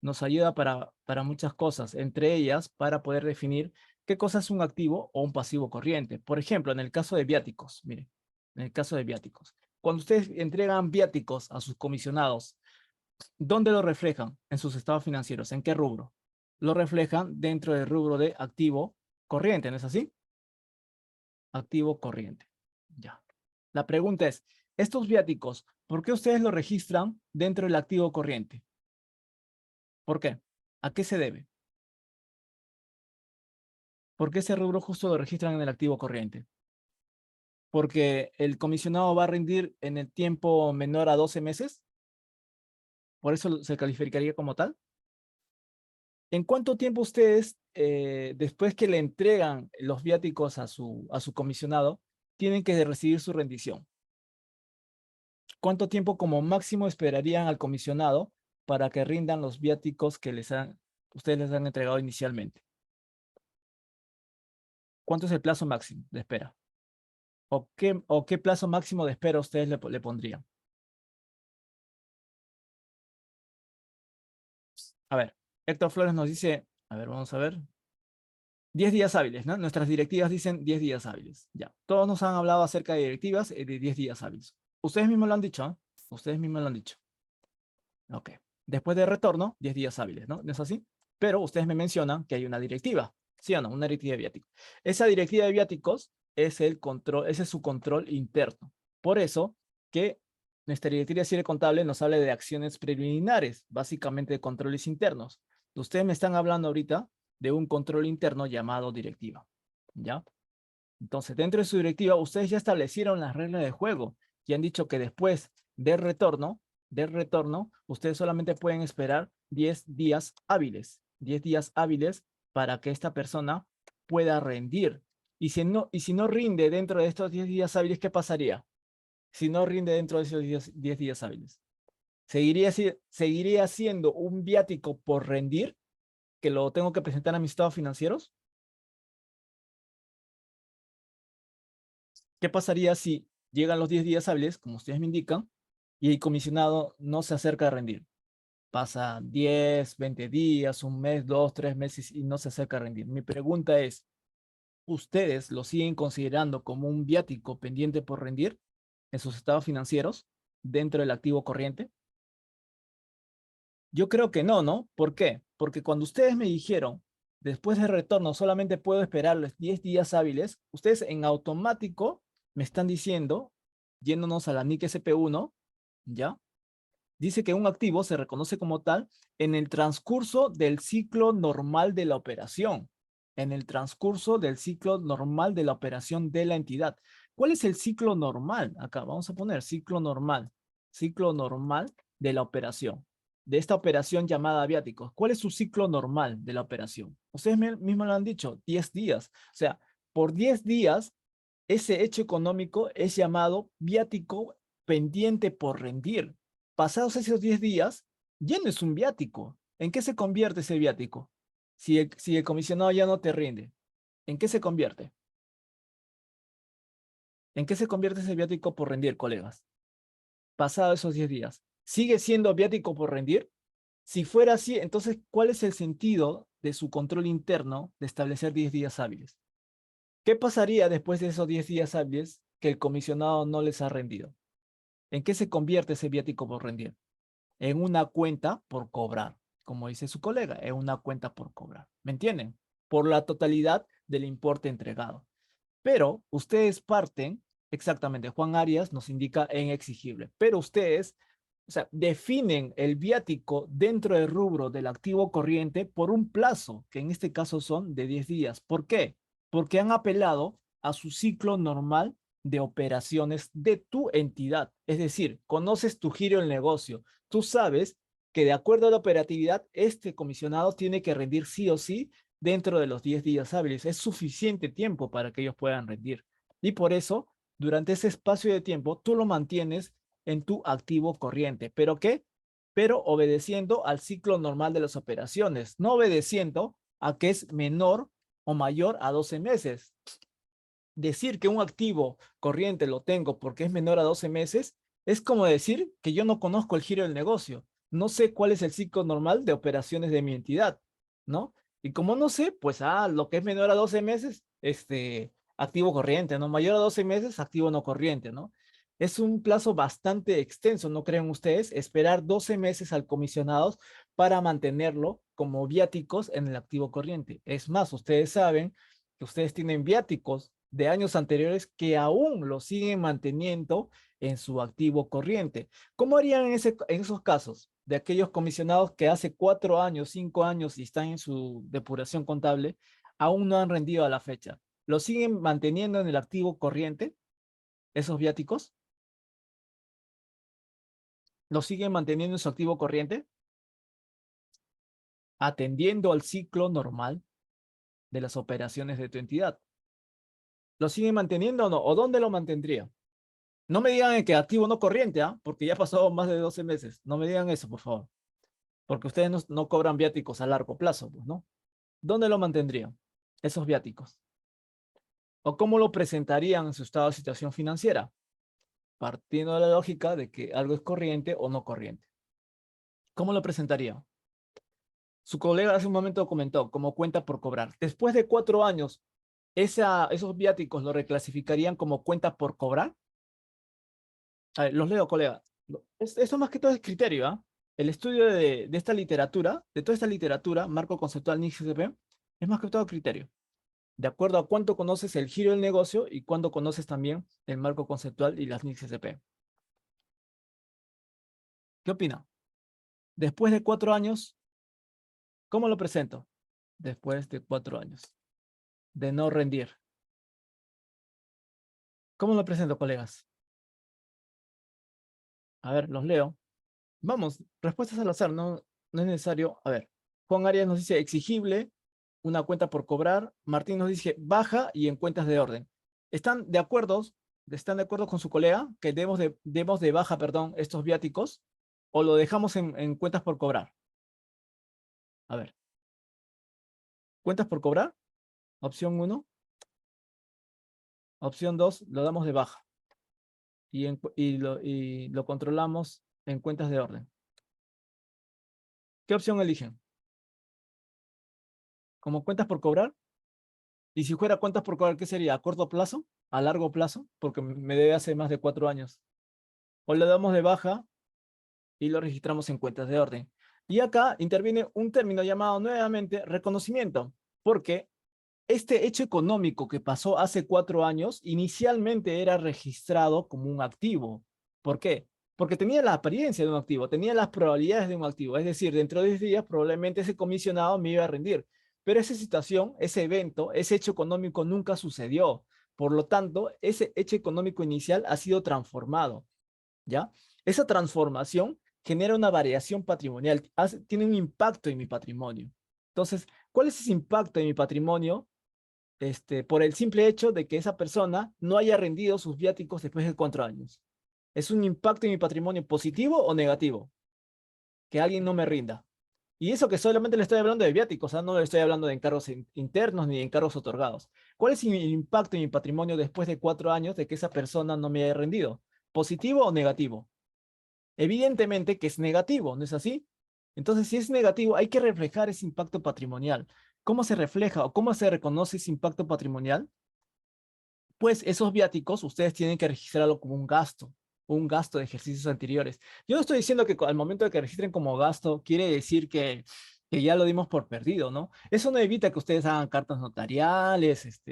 nos ayuda para muchas cosas, entre ellas para poder definir qué cosa es un activo o un pasivo corriente. Por ejemplo, en el caso de viáticos, miren, en el caso de viáticos. Cuando ustedes entregan viáticos a sus comisionados, ¿dónde lo reflejan? En sus estados financieros. ¿En qué rubro? Lo reflejan dentro del rubro de activo corriente, ¿no es así? Activo corriente. Ya. La pregunta es, estos viáticos, ¿por qué ustedes lo registran dentro del activo corriente? ¿Por qué? ¿A qué se debe? ¿Por qué ese rubro justo lo registran en el activo corriente? Porque el comisionado va a rendir en el tiempo menor a 12 meses. Por eso se calificaría como tal. ¿En cuánto tiempo ustedes, después que le entregan los viáticos a su comisionado, tienen que recibir su rendición? ¿Cuánto tiempo como máximo esperarían al comisionado para que rindan los viáticos que ustedes les han entregado inicialmente? ¿Cuánto es el plazo máximo de espera? ¿O qué plazo máximo de espera ustedes le pondrían? A ver, Héctor Flores nos dice, a ver, vamos a ver, 10 días hábiles, ¿no? Nuestras directivas dicen 10 días hábiles. Ya, todos nos han hablado acerca de directivas de 10 días hábiles. Ustedes mismos lo han dicho, ¿eh? Ustedes mismos lo han dicho. Ok. Después de retorno, 10 días hábiles, ¿no? ¿No es así? Pero ustedes me mencionan que hay una directiva, ¿sí o no? Una directiva de viáticos. Esa directiva de viáticos es el control, ese es su control interno. Por eso que nuestra directiva de cierre contable nos habla de acciones preliminares, básicamente de controles internos. Ustedes me están hablando ahorita de un control interno llamado directiva, ¿ya? Entonces, dentro de su directiva, ustedes ya establecieron las reglas de juego y han dicho que después del retorno, ustedes solamente pueden esperar 10 días hábiles, 10 días hábiles para que esta persona pueda rendir. Y si no rinde dentro de estos 10 días hábiles, ¿qué pasaría? Si no rinde dentro de esos 10 días hábiles. ¿Seguiría siendo un viático por rendir que lo tengo que presentar a mis estados financieros? ¿Qué pasaría si llegan los 10 días hábiles, como ustedes me indican, y el comisionado no se acerca a rendir? Pasa 10, 20 días, un mes, 2, 3 meses y no se acerca a rendir. Mi pregunta es, ¿ustedes lo siguen considerando como un viático pendiente por rendir en sus estados financieros dentro del activo corriente? Yo creo que no, ¿no? ¿Por qué? Porque cuando ustedes me dijeron, después del retorno solamente puedo esperar los 10 días hábiles, ustedes en automático me están diciendo, yéndonos a la NIC SP1, ¿ya? Dice que un activo se reconoce como tal en el transcurso del ciclo normal de la operación. En el transcurso del ciclo normal de la operación de la entidad. ¿Cuál es el ciclo normal? Acá vamos a poner ciclo normal. Ciclo normal de la operación. De esta operación llamada viáticos. ¿Cuál es su ciclo normal de la operación? Ustedes mismos lo han dicho, 10 días. O sea, por 10 días, ese hecho económico es llamado viático pendiente por rendir. Pasados esos 10 días, ya no es un viático. ¿En qué se convierte ese viático? Si el comisionado ya no te rinde, ¿en qué se convierte? ¿En qué se convierte ese viático por rendir, colegas? Pasados esos 10 días. ¿Sigue siendo viático por rendir? Si fuera así, entonces, ¿cuál es el sentido de su control interno de establecer 10 días hábiles? ¿Qué pasaría después de esos 10 días hábiles que el comisionado no les ha rendido? ¿En qué se convierte ese viático por rendir? En una cuenta por cobrar, como dice su colega, en una cuenta por cobrar. ¿Me entienden? Por la totalidad del importe entregado. Pero ustedes parten, exactamente, Juan Arias nos indica en exigible, pero ustedes o sea, definen el viático dentro del rubro del activo corriente por un plazo, que en este caso son de 10 días. ¿Por qué? Porque han apelado a su ciclo normal de operaciones de tu entidad. Es decir, conoces tu giro del negocio. Tú sabes que de acuerdo a la operatividad, este comisionado tiene que rendir sí o sí dentro de los 10 días hábiles. Es suficiente tiempo para que ellos puedan rendir. Y por eso, durante ese espacio de tiempo, tú lo mantienes en tu activo corriente. ¿Pero qué? Pero obedeciendo al ciclo normal de las operaciones, no obedeciendo a que es menor o mayor a 12 meses. Decir que un activo corriente lo tengo porque es menor a 12 meses es como decir que yo no conozco el giro del negocio, no sé cuál es el ciclo normal de operaciones de mi entidad, ¿no? Y como no sé, pues lo que es menor a 12 meses, activo corriente, ¿no? Mayor a 12 meses, activo no corriente, ¿no? Es un plazo bastante extenso, ¿no creen ustedes? Esperar 12 meses al comisionado para mantenerlo como viáticos en el activo corriente. Es más, ustedes saben que ustedes tienen viáticos de años anteriores que aún lo siguen manteniendo en su activo corriente. ¿Cómo harían en esos casos de aquellos comisionados que hace 4 años, 5 años y están en su depuración contable, aún no han rendido a la fecha? ¿Lo siguen manteniendo en el activo corriente, esos viáticos? ¿Lo siguen manteniendo en su activo corriente? Atendiendo al ciclo normal de las operaciones de tu entidad. ¿Lo siguen manteniendo o no? ¿O dónde lo mantendría? No me digan que activo no corriente, ¿ah? Porque ya pasó más de 12 meses. No me digan eso, por favor. Porque ustedes no cobran viáticos a largo plazo, pues, ¿no? ¿Dónde lo mantendrían esos viáticos? ¿O cómo lo presentarían en su estado de situación financiera? Partiendo de la lógica de que algo es corriente o no corriente. ¿Cómo lo presentaría? Su colega hace un momento comentó como cuenta por cobrar. Después de 4 años, esos viáticos lo reclasificarían como cuenta por cobrar. A ver, los leo, colega. Esto más que todo es criterio, ¿ah? El estudio de esta literatura, de toda esta literatura, marco conceptual NICSP, es más que todo criterio. De acuerdo a cuánto conoces el giro del negocio y cuánto conoces también el marco conceptual y las NICSP. ¿Qué opina? Después de 4 años, ¿cómo lo presento? Después de 4 años de no rendir. ¿Cómo lo presento, colegas? A ver, los leo. Vamos, respuestas al azar, no es necesario. A ver, Juan Arias nos dice exigible, una cuenta por cobrar. Martín nos dice baja y en cuentas de orden. ¿Están de acuerdo? ¿Están de acuerdo con su colega que demos de baja, perdón, estos viáticos? ¿O lo dejamos en cuentas por cobrar? A ver, cuentas por cobrar, opción 1. Opción 2, lo damos de baja. Y lo controlamos en cuentas de orden. ¿Qué opción eligen? ¿Como cuentas por cobrar? Y si fuera cuentas por cobrar, ¿qué sería? ¿A corto plazo? ¿A largo plazo? Porque me debe hace más de 4 años. O le damos de baja y lo registramos en cuentas de orden. Y acá interviene un término llamado nuevamente reconocimiento, porque este hecho económico que pasó hace 4 años inicialmente era registrado como un activo. ¿Por qué? Porque tenía la apariencia de un activo, tenía las probabilidades de un activo. Es decir, dentro de 10 días probablemente ese comisionado me iba a rendir. Pero esa situación, ese evento, ese hecho económico nunca sucedió. Por lo tanto, ese hecho económico inicial ha sido transformado. ¿Ya? Esa transformación genera una variación patrimonial, tiene un impacto en mi patrimonio. Entonces, ¿cuál es ese impacto en mi patrimonio? Por el simple hecho de que esa persona no haya rendido sus viáticos después de 4 años. ¿Es un impacto en mi patrimonio positivo o negativo? Que alguien no me rinda. Y eso que solamente le estoy hablando de viáticos, no le estoy hablando de encargos internos ni de encargos otorgados. ¿Cuál es el impacto en mi patrimonio después de 4 años de que esa persona no me haya rendido? ¿Positivo o negativo? Evidentemente que es negativo, ¿no es así? Entonces, si es negativo, hay que reflejar ese impacto patrimonial. ¿Cómo se refleja o cómo se reconoce ese impacto patrimonial? Pues esos viáticos ustedes tienen que registrarlo como un gasto de ejercicios anteriores. Yo no estoy diciendo que al momento de que registren como gasto, quiere decir que ya lo dimos por perdido, ¿no? Eso no evita que ustedes hagan cartas notariales,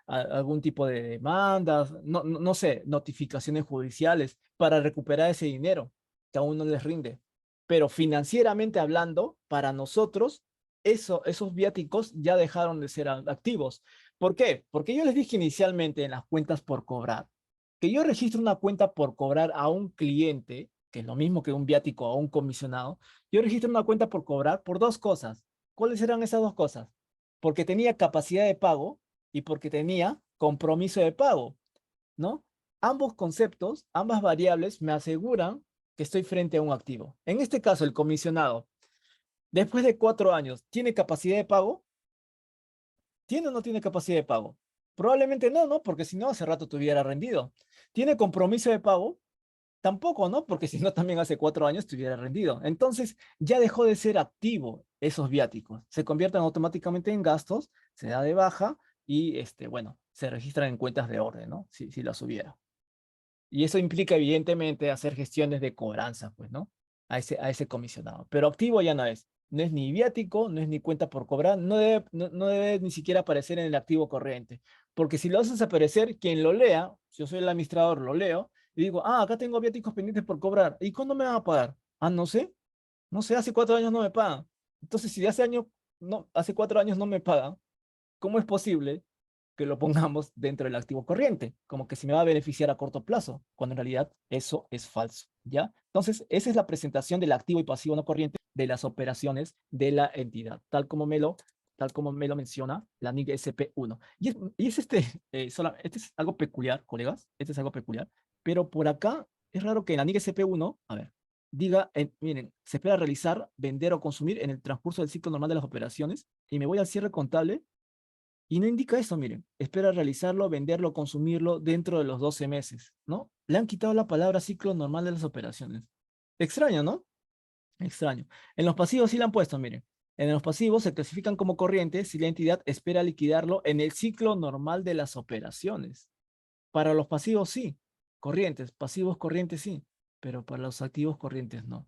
algún tipo de demandas, no sé, notificaciones judiciales para recuperar ese dinero. que aún no les rinde. Pero financieramente hablando, para nosotros, esos viáticos ya dejaron de ser activos. ¿Por qué? Porque yo les dije inicialmente en las cuentas por cobrar, que yo registro una cuenta por cobrar a un cliente, que es lo mismo que un viático a un comisionado, yo registro una cuenta por cobrar por dos cosas. ¿Cuáles eran esas dos cosas? Porque tenía capacidad de pago y porque tenía compromiso de pago, ¿no? Ambos conceptos, ambas variables me aseguran que estoy frente a un activo. En este caso, el comisionado, después de 4 años, ¿tiene capacidad de pago? ¿Tiene o no tiene capacidad de pago? Probablemente no, ¿no? Porque si no, hace rato tuviera rendido. ¿Tiene compromiso de pago? Tampoco, ¿no? Porque si no, también hace 4 años tuviera rendido. Entonces, ya dejó de ser activo esos viáticos. Se convierten automáticamente en gastos, se da de baja y, bueno, se registran en cuentas de orden, ¿no? Si las hubiera. Y eso implica, evidentemente, hacer gestiones de cobranza, pues, ¿no? A ese comisionado. Pero activo ya no es. No es ni viático, no es ni cuenta por cobrar, no debe ni siquiera aparecer en el activo corriente. Porque si lo haces aparecer, quien lo lea, si yo soy el administrador, lo leo, y digo, acá tengo viáticos pendientes por cobrar. ¿Y cuándo me van a pagar? No sé. No sé, hace 4 años no me pagan. Entonces, si de hace 4 años no me pagan, ¿cómo es posible que lo pongamos dentro del activo corriente? Como que se me va a beneficiar a corto plazo, cuando en realidad eso es falso, ¿ya? Entonces, esa es la presentación del activo y pasivo no corriente de las operaciones de la entidad, tal como me lo menciona la NIC SP1. Este es algo peculiar, colegas, este es algo peculiar, pero por acá es raro que en la NIC SP1, a ver, diga, miren, se espera realizar, vender o consumir en el transcurso del ciclo normal de las operaciones, y me voy al cierre contable y no indica eso, miren. Espera realizarlo, venderlo, consumirlo dentro de los 12 meses, ¿no? Le han quitado la palabra ciclo normal de las operaciones. Extraño, ¿no? Extraño. En los pasivos sí la han puesto, miren. En los pasivos se clasifican como corrientes si la entidad espera liquidarlo en el ciclo normal de las operaciones. Para los pasivos sí, corrientes, pasivos corrientes sí, pero para los activos corrientes no.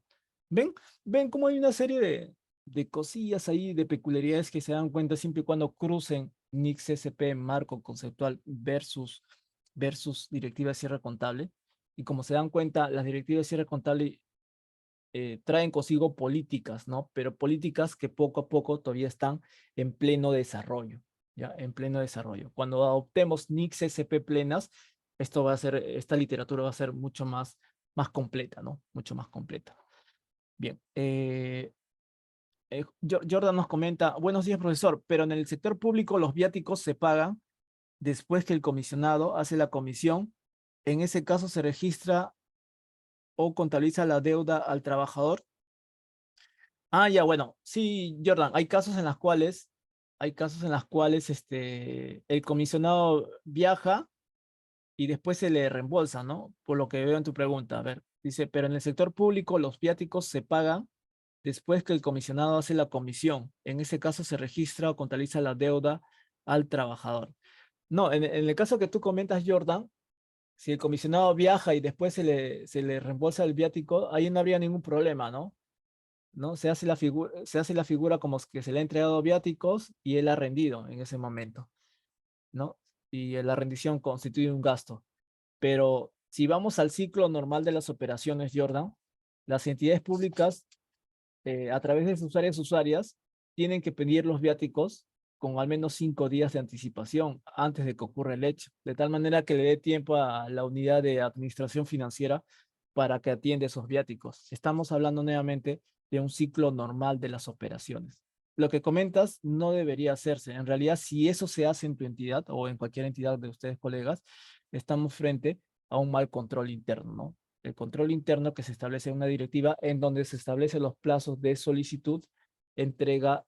¿Ven? ¿Ven cómo hay una serie de cosillas ahí, de peculiaridades que se dan cuenta siempre y cuando crucen NICS SP, marco conceptual versus directiva de cierre contable? Y como se dan cuenta, las directivas de cierre contable traen consigo políticas, ¿no? Pero políticas que poco a poco todavía están en pleno desarrollo, ¿ya? En pleno desarrollo. Cuando adoptemos NICS SP plenas, esta literatura va a ser mucho más completa, ¿no? Mucho más completa. Bien. Jordan nos comenta, buenos días, profesor, pero en el sector público los viáticos se pagan después que el comisionado hace la comisión. En ese caso se registra o contabiliza la deuda al trabajador. Ya, bueno, sí, Jordan, hay casos en las cuales el comisionado viaja y después se le reembolsa, ¿no? Por lo que veo en tu pregunta. A ver, dice, pero en el sector público los viáticos se pagan después que el comisionado hace la comisión. En ese caso se registra o contabiliza la deuda al trabajador. No, en el caso que tú comentas, Jordan, si el comisionado viaja y después se le reembolsa el viático, ahí no habría ningún problema, ¿no? ¿No? Se hace la figura como que se le ha entregado viáticos y él ha rendido en ese momento, ¿no? Y la rendición constituye un gasto. Pero si vamos al ciclo normal de las operaciones, Jordan, las entidades públicas, a través de sus usuarias, tienen que pedir los viáticos con al menos 5 días de anticipación antes de que ocurra el hecho, de tal manera que le dé tiempo a la unidad de administración financiera para que atienda esos viáticos. Estamos hablando nuevamente de un ciclo normal de las operaciones. Lo que comentas no debería hacerse. En realidad, si eso se hace en tu entidad o en cualquier entidad de ustedes, colegas, estamos frente a un mal control interno, ¿no? El control interno que se establece en una directiva en donde se establecen los plazos de solicitud, entrega,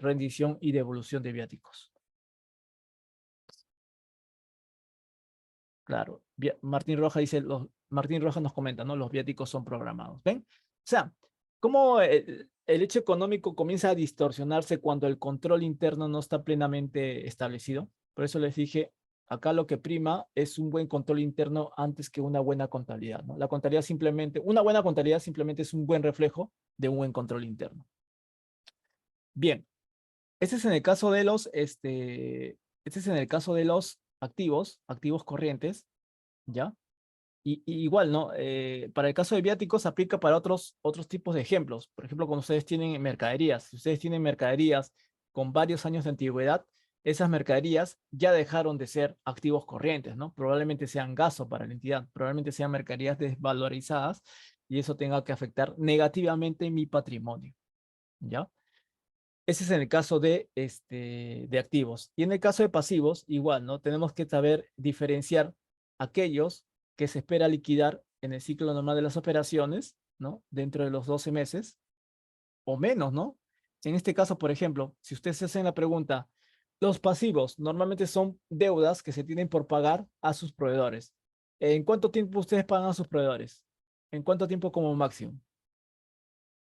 rendición y devolución de viáticos. Claro, Martín Rojas nos comenta, ¿no? Los viáticos son programados. ¿Ven? O sea, cómo el hecho económico comienza a distorsionarse cuando el control interno no está plenamente establecido. Por eso les dije, acá lo que prima es un buen control interno antes que una buena contabilidad, ¿no? Una buena contabilidad simplemente es un buen reflejo de un buen control interno. Bien, este es en el caso de los activos corrientes, ¿ya? y igual, ¿no? Para el caso de viáticos aplica para otros tipos de ejemplos. Por ejemplo, cuando ustedes tienen mercaderías, si ustedes tienen mercaderías con varios años de antigüedad, esas mercaderías ya dejaron de ser activos corrientes, ¿no? Probablemente sean gasto para la entidad, probablemente sean mercaderías desvalorizadas y eso tenga que afectar negativamente mi patrimonio, ¿ya? Ese es en el caso de activos. Y en el caso de pasivos, igual, ¿no? Tenemos que saber diferenciar aquellos que se espera liquidar en el ciclo normal de las operaciones, ¿no? Dentro de los 12 meses o menos, ¿no? En este caso, por ejemplo, si ustedes se hacen la pregunta, los pasivos normalmente son deudas que se tienen por pagar a sus proveedores. ¿En cuánto tiempo ustedes pagan a sus proveedores? ¿En cuánto tiempo como máximo?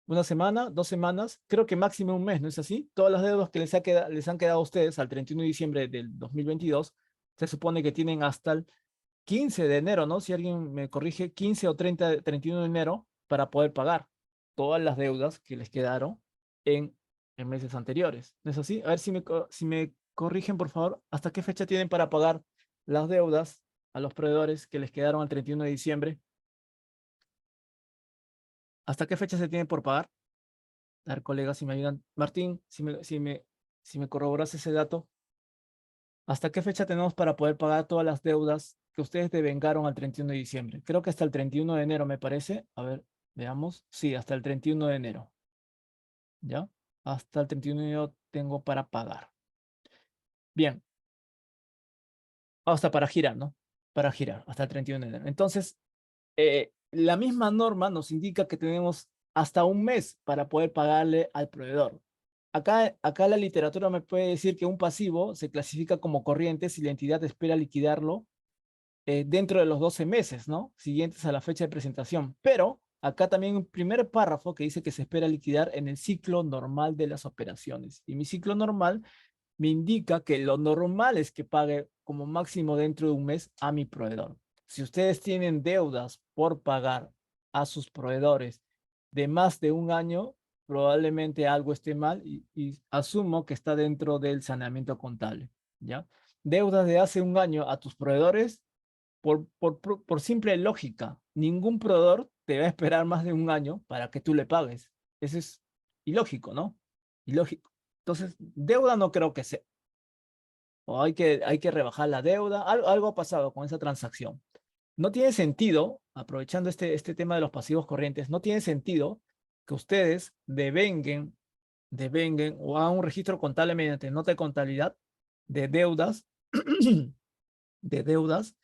¿Una semana? ¿2 semanas? Creo que máximo un mes, ¿no es así? Todas las deudas que les han quedado a ustedes al 31 de diciembre del 2022, se supone que tienen hasta el 15 de enero, ¿no? Si alguien me corrige, 15 o 31 de enero para poder pagar todas las deudas que les quedaron en, en meses anteriores. ¿No es así? A ver si me corrigen, por favor, ¿hasta qué fecha tienen para pagar las deudas a los proveedores que les quedaron al 31 de diciembre? ¿Hasta qué fecha se tienen por pagar? A ver, colegas, si me ayudan. Martín, si me corroboras ese dato, ¿hasta qué fecha tenemos para poder pagar todas las deudas que ustedes devengaron al 31 de diciembre? Creo que hasta el 31 de enero, me parece. A ver, veamos. Sí, hasta el 31 de enero. ¿Ya? Hasta el 31 de enero tengo para pagar. Bien, hasta para girar, ¿no? Para girar, hasta el 31 de enero. Entonces, la misma norma nos indica que tenemos hasta un mes para poder pagarle al proveedor. Acá la literatura me puede decir que un pasivo se clasifica como corriente si la entidad espera liquidarlo dentro de los 12 meses, ¿no? Siguientes a la fecha de presentación. Pero acá también un primer párrafo que dice que se espera liquidar en el ciclo normal de las operaciones. Y mi ciclo normal me indica que lo normal es que pague como máximo dentro de un mes a mi proveedor. Si ustedes tienen deudas por pagar a sus proveedores de más de un año, probablemente algo esté mal y asumo que está dentro del saneamiento contable, ¿ya? Deudas de hace un año a tus proveedores, por simple lógica, ningún proveedor te va a esperar más de un año para que tú le pagues. Eso es ilógico, ¿no? Ilógico. Entonces, deuda no creo que sea. O hay que rebajar la deuda. Algo ha pasado con esa transacción. No tiene sentido, aprovechando este tema de los pasivos corrientes, no tiene sentido que ustedes devenguen o hagan un registro contable mediante nota de contabilidad de deudas, de deudas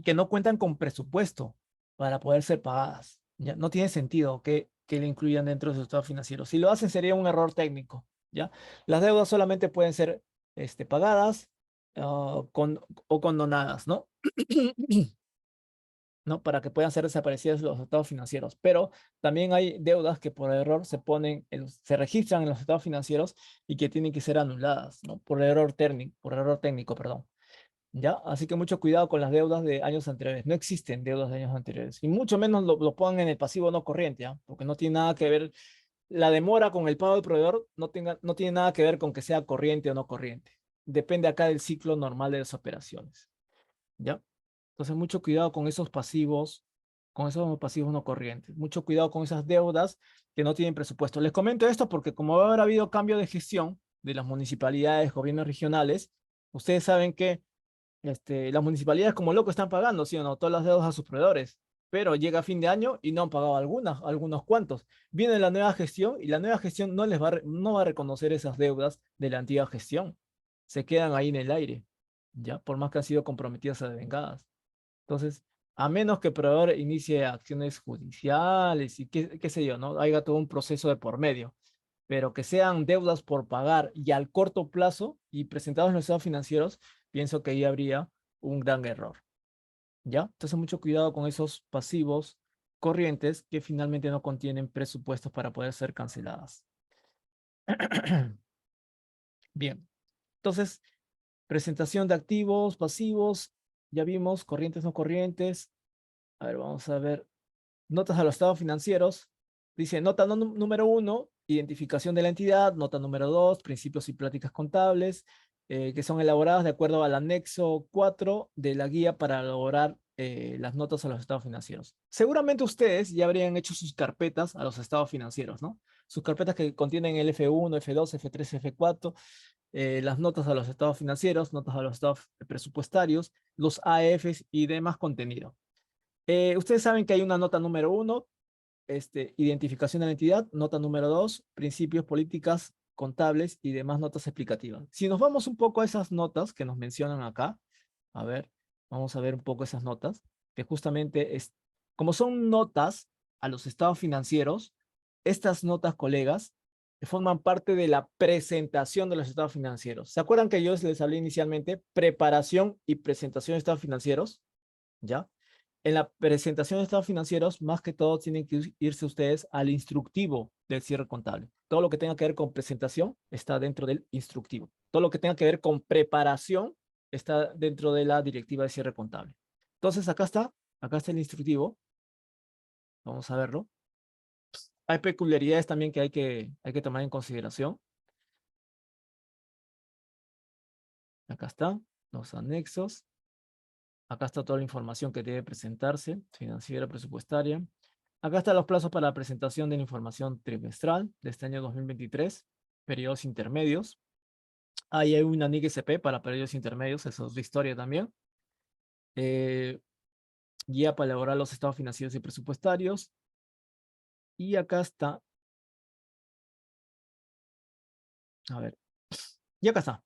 que no cuentan con presupuesto para poder ser pagadas. ¿Ya? No tiene sentido que le incluyan dentro de su estado financiero. Si lo hacen sería un error técnico. ¿Ya? Las deudas solamente pueden ser pagadas o condonadas, ¿no? ¿No? Para que puedan ser desaparecidas los estados financieros. Pero también hay deudas que por error se registran en los estados financieros y que tienen que ser anuladas, ¿no? Por error técnico, perdón. ¿Ya? Así que mucho cuidado con las deudas de años anteriores. No existen deudas de años anteriores. Y mucho menos lo pongan en el pasivo no corriente, ¿ah? Porque no tiene nada que ver, la demora con el pago del proveedor no tiene nada que ver con que sea corriente o no corriente. Depende acá del ciclo normal de las operaciones, ¿ya? Entonces, mucho cuidado con esos pasivos no corrientes. Mucho cuidado con esas deudas que no tienen presupuesto. Les comento esto porque como va a haber habido cambio de gestión de las municipalidades, gobiernos regionales, ustedes saben que las municipalidades como loco están pagando, ¿sí o no? Todas las deudas a sus proveedores. Pero llega fin de año y no han pagado algunos cuantos. Viene la nueva gestión y la nueva gestión no va a reconocer esas deudas de la antigua gestión. Se quedan ahí en el aire, ¿ya? Por más que han sido comprometidas a devengadas. Entonces, a menos que el proveedor inicie acciones judiciales y qué sé yo, ¿no? Haya todo un proceso de por medio. Pero que sean deudas por pagar y al corto plazo y presentados en los estados financieros, pienso que ahí habría un gran error, ¿ya? Entonces, mucho cuidado con esos pasivos corrientes que finalmente no contienen presupuestos para poder ser canceladas. Bien, entonces, presentación de activos, pasivos, ya vimos, corrientes, no corrientes. A ver, vamos a ver. Notas a los estados financieros. Dice, nota número 1, identificación de la entidad. Nota número 2, principios y prácticas contables, que son elaboradas de acuerdo al anexo 4 de la guía para elaborar las notas a los estados financieros. Seguramente ustedes ya habrían hecho sus carpetas a los estados financieros, ¿no? Sus carpetas que contienen el F1, F2, F3, F4, las notas a los estados financieros, notas a los estados presupuestarios, los AFs y demás contenido. Ustedes saben que hay una nota número 1, identificación de la entidad, nota número 2, principios, políticas contables y demás notas explicativas. Si nos vamos un poco a esas notas que nos mencionan acá, a ver, vamos a ver un poco esas notas, que justamente como son notas a los estados financieros, estas notas, colegas, forman parte de la presentación de los estados financieros. ¿Se acuerdan que yo les hablé inicialmente? Preparación y presentación de estados financieros, ¿ya? En la presentación de estados financieros, más que todo, tienen que irse ustedes al instructivo del cierre contable. Todo lo que tenga que ver con presentación está dentro del instructivo. Todo lo que tenga que ver con preparación está dentro de la directiva de cierre contable. Entonces, acá está el instructivo. Vamos a verlo. Hay peculiaridades también que hay que tomar en consideración. Acá están los anexos. Acá está toda la información que debe presentarse, financiera, presupuestaria. Acá están los plazos para la presentación de la información trimestral de este año 2023, periodos intermedios. Ahí hay una NIC SP para periodos intermedios, eso es de historia también. Guía para elaborar los estados financieros y presupuestarios. Y acá está. A ver. Y acá está.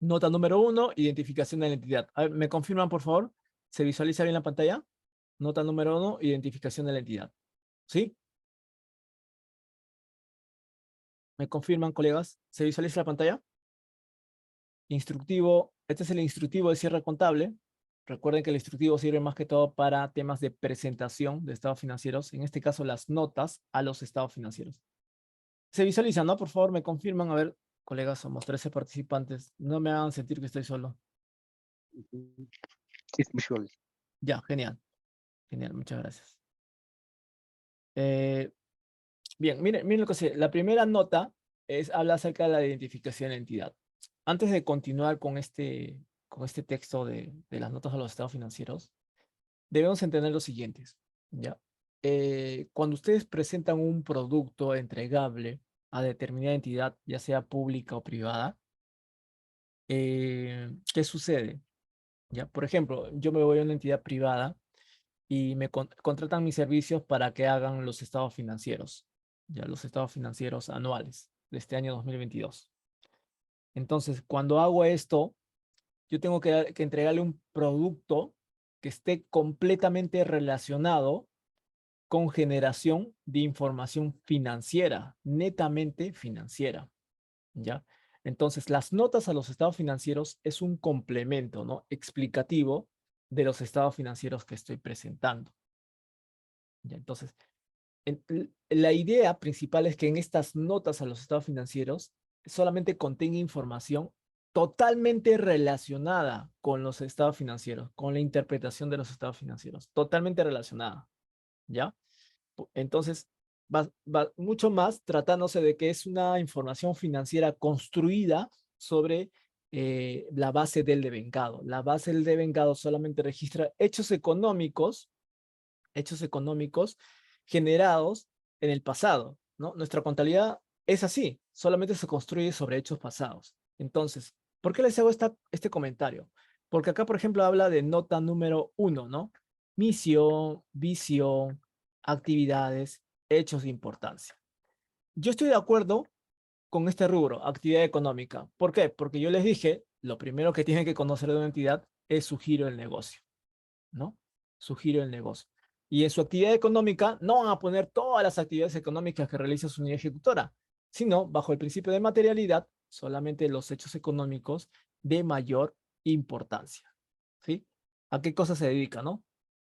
Nota número 1, identificación de la entidad. A ver, ¿me confirman, por favor? ¿Se visualiza bien la pantalla? Nota número 1, identificación de la entidad. ¿Sí? ¿Me confirman, colegas? ¿Se visualiza la pantalla? Instructivo. Este es el instructivo de cierre contable. Recuerden que el instructivo sirve más que todo para temas de presentación de estados financieros. En este caso, las notas a los estados financieros. Se visualizan, ¿no? Por favor, me confirman. A ver, colegas, somos 13 participantes. No me hagan sentir que estoy solo. Es visual. Ya, genial. Genial, muchas gracias. Bien, miren lo que sé. La primera nota habla acerca de la identificación de la entidad. Antes de continuar con este texto de las notas a los estados financieros, debemos entender lo siguientes, ¿ya? Cuando ustedes presentan un producto entregable a determinada entidad, ya sea pública o privada, ¿qué sucede? ¿Ya? Por ejemplo, yo me voy a una entidad privada y me contratan mis servicios para que hagan los estados financieros, ya los estados financieros anuales de este año 2022. Entonces, cuando hago esto, yo tengo que entregarle un producto que esté completamente relacionado con generación de información financiera, netamente financiera, ¿ya? Entonces, las notas a los estados financieros es un complemento, ¿no? Explicativo de los estados financieros que estoy presentando. ¿Ya? Entonces, la idea principal es que en estas notas a los estados financieros solamente contenga información totalmente relacionada con los estados financieros, con la interpretación de los estados financieros, totalmente relacionada, ¿ya? Entonces, va mucho más tratándose de que es una información financiera construida sobre la base del devengado. La base del devengado solamente registra hechos económicos generados en el pasado, ¿no? Nuestra contabilidad es así, solamente se construye sobre hechos pasados. Entonces, ¿por qué les hago este comentario? Porque acá, por ejemplo, habla de nota número 1, ¿no? Misión, visión, actividades, hechos de importancia. Yo estoy de acuerdo con este rubro, actividad económica. ¿Por qué? Porque yo les dije, lo primero que tienen que conocer de una entidad es su giro del negocio, ¿no? Su giro del negocio. Y en su actividad económica no van a poner todas las actividades económicas que realiza su unidad ejecutora, sino bajo el principio de materialidad, solamente los hechos económicos de mayor importancia. ¿Sí? ¿A qué cosas se dedica, no?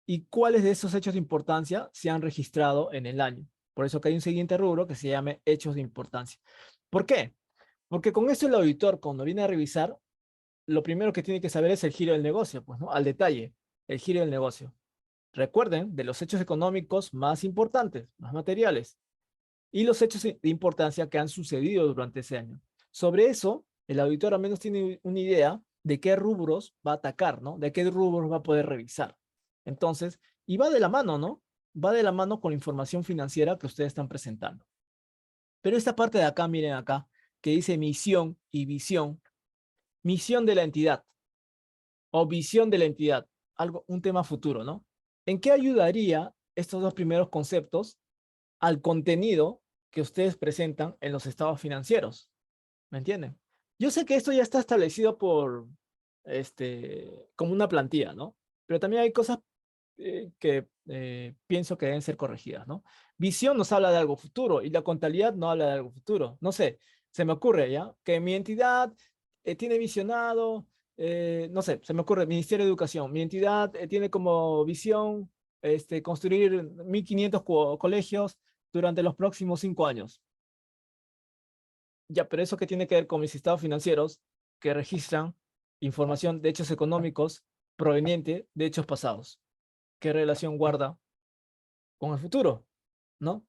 Y cuáles de esos hechos de importancia se han registrado en el año. Por eso que hay un siguiente rubro que se llama hechos de importancia. ¿Por qué? Porque con esto el auditor, cuando viene a revisar, lo primero que tiene que saber es el giro del negocio, pues, ¿no? Al detalle, el giro del negocio. Recuerden de los hechos económicos más importantes, más materiales, y los hechos de importancia que han sucedido durante ese año. Sobre eso, el auditor al menos tiene una idea de qué rubros va a atacar, ¿no? De qué rubros va a poder revisar. Entonces, y va de la mano, ¿no? Va de la mano con la información financiera que ustedes están presentando. Pero esta parte de acá, miren acá, que dice misión y visión. Misión de la entidad o visión de la entidad, algo, un tema futuro, ¿no? ¿En qué ayudaría estos dos primeros conceptos al contenido que ustedes presentan en los estados financieros? ¿Me entienden? Yo sé que esto ya está establecido por, como una plantilla, ¿no? Pero también hay cosas que pienso que deben ser corregidas, ¿no? Visión nos habla de algo futuro y la contabilidad no habla de algo futuro. No sé, se me ocurre, ¿ya? Que mi entidad tiene visionado, no sé, se me ocurre, Ministerio de Educación, mi entidad tiene como visión construir 1.500 colegios durante los próximos 5 años. Ya, pero eso que tiene que ver con mis estados financieros que registran información de hechos económicos proveniente de hechos pasados. ¿Qué relación guarda con el futuro? ¿No?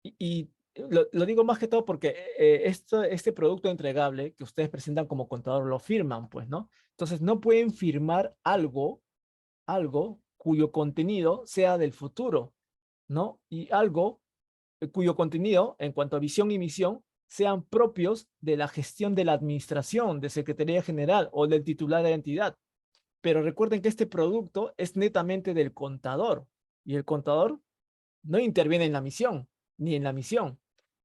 Y lo digo más que todo porque este producto entregable que ustedes presentan como contador lo firman, pues, ¿no? Entonces no pueden firmar algo cuyo contenido sea del futuro, ¿no? Y algo cuyo contenido, en cuanto a visión y misión, sean propios de la gestión de la administración, de Secretaría General o del titular de la entidad. Pero recuerden que este producto es netamente del contador y el contador no interviene en la misión ni en la misión.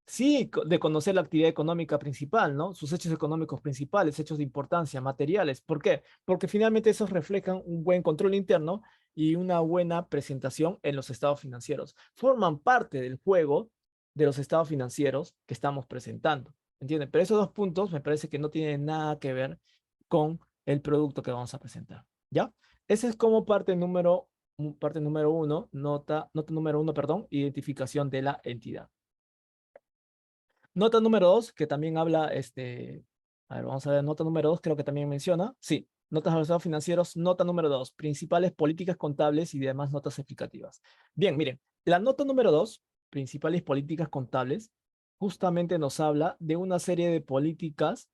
Sí, de conocer la actividad económica principal, ¿no? Sus hechos económicos principales, hechos de importancia, materiales. ¿Por qué? Porque finalmente esos reflejan un buen control interno y una buena presentación en los estados financieros. Forman parte del juego de los estados financieros que estamos presentando. ¿Entienden? Pero esos dos puntos me parece que no tienen nada que ver con el producto que vamos a presentar. ¿Ya? Esa es como parte número uno, nota número uno, perdón, identificación de la entidad. Nota número dos, que también habla, a ver, vamos a ver, nota número dos, creo que también menciona, sí, notas de los estados financieros, nota número dos, principales políticas contables y demás notas explicativas. Bien, miren, la nota número dos, principales políticas contables, justamente nos habla de una serie de políticas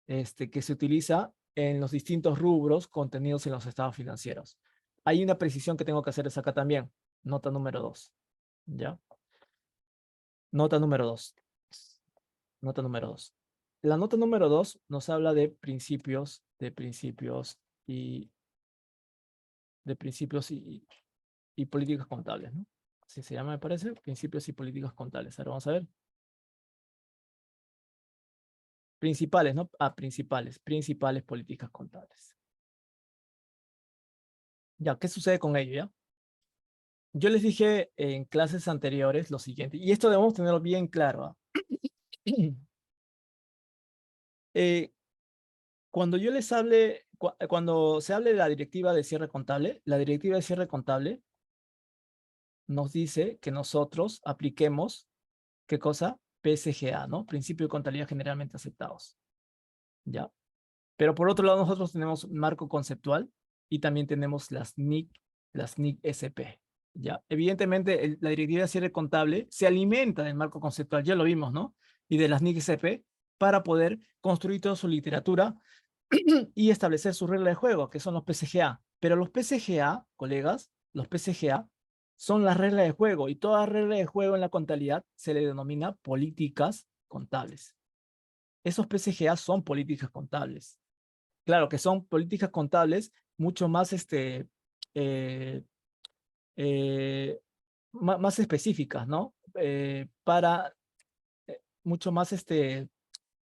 que se utiliza en los distintos rubros contenidos en los estados financieros. Hay una precisión que tengo que hacerles acá también. Nota número dos. ¿Ya? Nota número dos. Nota número dos. La nota número dos nos habla y de principios y políticas contables, ¿no? Así se llama, me parece, principios y políticas contables. Ahora vamos a ver. Principales, ¿no? Ah, principales políticas contables. Ya, ¿qué sucede con ello, ya? Yo les dije en clases anteriores lo siguiente, y esto debemos tenerlo bien claro. ¿Ah? Eh, cuando yo les hable, cuando se hable de la directiva de cierre contable, la directiva de cierre contable nos dice que nosotros apliquemos, ¿qué cosa? PSGA, ¿no? Principio de contabilidad generalmente aceptados, ¿ya? Pero por otro lado, nosotros tenemos marco conceptual y también tenemos las NIC SP. ¿Ya? Evidentemente, la directiva de cierre contable se alimenta del marco conceptual, ya lo vimos, ¿no? Y de las NIC SP para poder construir toda su literatura y establecer su regla de juego, que son los PCGA. Pero los PCGA, colegas, los PCGA son las reglas de juego y toda regla de juego en la contabilidad se le denomina políticas contables. Esos PCGA son políticas contables. Claro que son políticas contables mucho más, eh, eh, más específicas, ¿no? Para mucho más,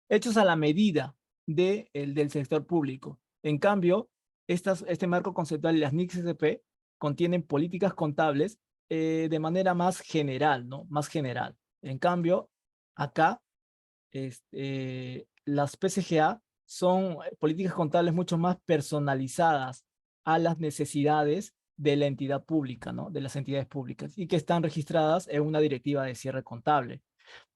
hechos a la medida del sector público. En cambio, este marco conceptual y las NICSP contienen políticas contables de manera más general, ¿no? Más general. En cambio, acá las PCGA son políticas contables mucho más personalizadas a las necesidades de la entidad pública, ¿no? De las entidades públicas y que están registradas en una directiva de cierre contable.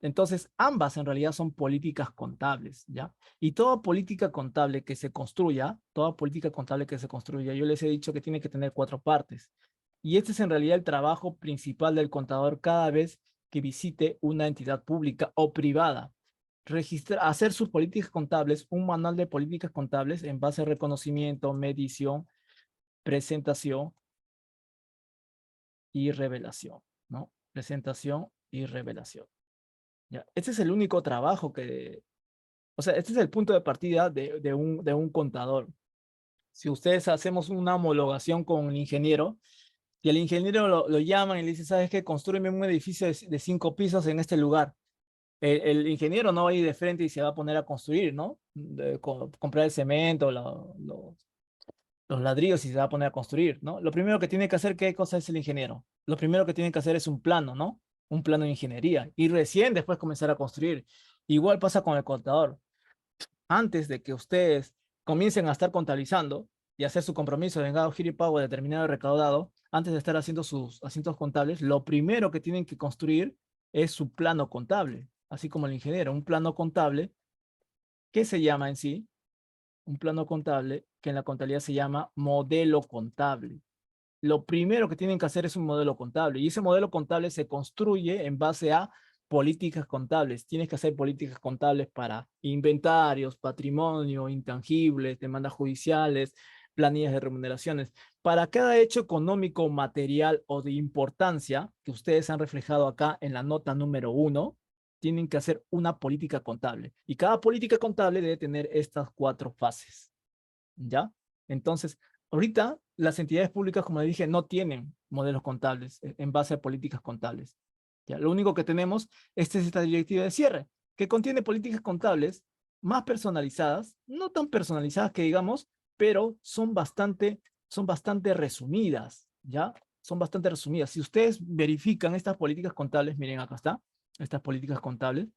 Entonces, ambas en realidad son políticas contables, ¿ya? Y toda política contable que se construya, yo les he dicho que tiene que tener 4 partes. Y este es en realidad el trabajo principal del contador cada vez que visite una entidad pública o privada. hacer sus políticas contables, un manual de políticas contables en base a reconocimiento, medición, presentación y revelación, ¿no? Presentación y revelación. ¿Ya? Este es el único trabajo que, o sea, este es el punto de partida de un contador. Si ustedes hacemos una homologación con el ingeniero, y el ingeniero lo llaman y le dice, ¿sabes qué? Construyeme un edificio de 5 pisos en este lugar. El ingeniero no va a ir de frente y se va a poner a construir, ¿no? Comprar el cemento, los ladrillos y se va a poner a construir, ¿no? Lo primero que tiene que hacer, ¿qué cosa es el ingeniero? Lo primero que tiene que hacer es un plano, ¿no? Un plano de ingeniería. Y recién después comenzar a construir. Igual pasa con el contador. Antes de que ustedes comiencen a estar contabilizando y hacer su compromiso de vengado, giro y pago determinado recaudado, antes de estar haciendo sus asientos contables, lo primero que tienen que construir es su plano contable, así como el ingeniero, un plano contable que se llama en sí, un plano contable que en la contabilidad se llama modelo contable. Lo primero que tienen que hacer es un modelo contable y ese modelo contable se construye en base a políticas contables. Tienes que hacer políticas contables para inventarios, patrimonio, intangibles, demandas judiciales, planillas de remuneraciones. Para cada hecho económico, material o de importancia que ustedes han reflejado acá en la nota número 1, tienen que hacer una política contable. Y cada política contable debe tener estas 4 fases. ¿Ya? Entonces, ahorita las entidades públicas, como le dije, no tienen modelos contables en base a políticas contables. ¿Ya? Lo único que tenemos es esta directiva de cierre, que contiene políticas contables más personalizadas, no tan personalizadas que digamos, pero son bastante resumidas, ¿ya? Son bastante resumidas. Si ustedes verifican estas políticas contables, miren, acá está, estas políticas contables,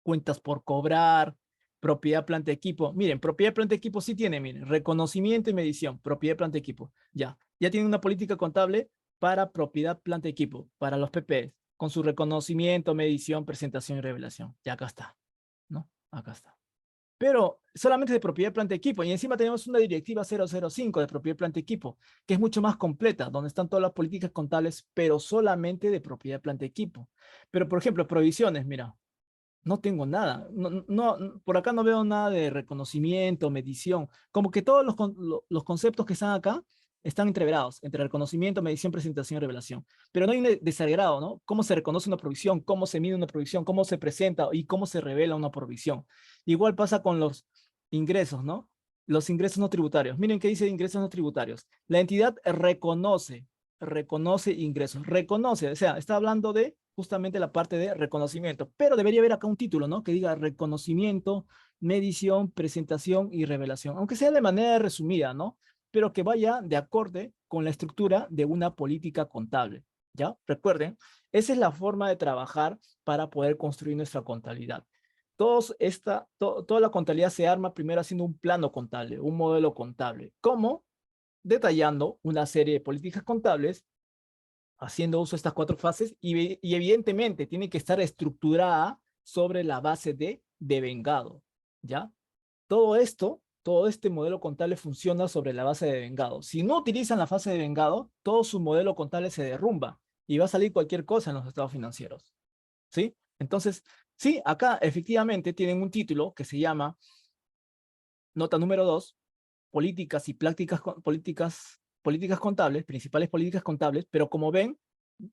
cuentas por cobrar, propiedad, planta, equipo. Miren, propiedad, planta, equipo sí tiene, miren, reconocimiento y medición, propiedad, planta, equipo. Ya tiene una política contable para propiedad, planta, equipo, para los PPs, con su reconocimiento, medición, presentación y revelación. Ya acá está, ¿no? Acá está. Pero solamente de propiedad, planta, equipo. Y encima tenemos una directiva 005 de propiedad, planta, equipo, que es mucho más completa, donde están todas las políticas contables, pero solamente de propiedad, planta, equipo. Pero, por ejemplo, provisiones, mira, no tengo nada. Por acá no veo nada de reconocimiento, medición. Como que todos los conceptos que están acá están entreverados entre reconocimiento, medición, presentación y revelación. Pero no hay un desagrado, ¿no? Cómo se reconoce una provisión, cómo se mide una provisión, cómo se presenta y cómo se revela una provisión. Igual pasa con los ingresos, ¿no? Los ingresos no tributarios. Miren qué dice de ingresos no tributarios. La entidad reconoce ingresos. Reconoce, o sea, está hablando de justamente la parte de reconocimiento, pero debería haber acá un título, ¿no? Que diga reconocimiento, medición, presentación y revelación, aunque sea de manera resumida, ¿no? Pero que vaya de acorde con la estructura de una política contable, ¿ya? Recuerden, esa es la forma de trabajar para poder construir nuestra contabilidad. Toda la contabilidad se arma primero haciendo un plano contable, un modelo contable. ¿Cómo? Detallando una serie de políticas contables, haciendo uso de estas 4 fases y evidentemente tiene que estar estructurada sobre la base de devengado, ¿ya? Todo este modelo contable funciona sobre la base de devengado. Si no utilizan la fase de devengado, todo su modelo contable se derrumba y va a salir cualquier cosa en los estados financieros, ¿sí? Entonces, sí, acá efectivamente tienen un título que se llama nota número 2, políticas y políticas contables, principales políticas contables, pero como ven,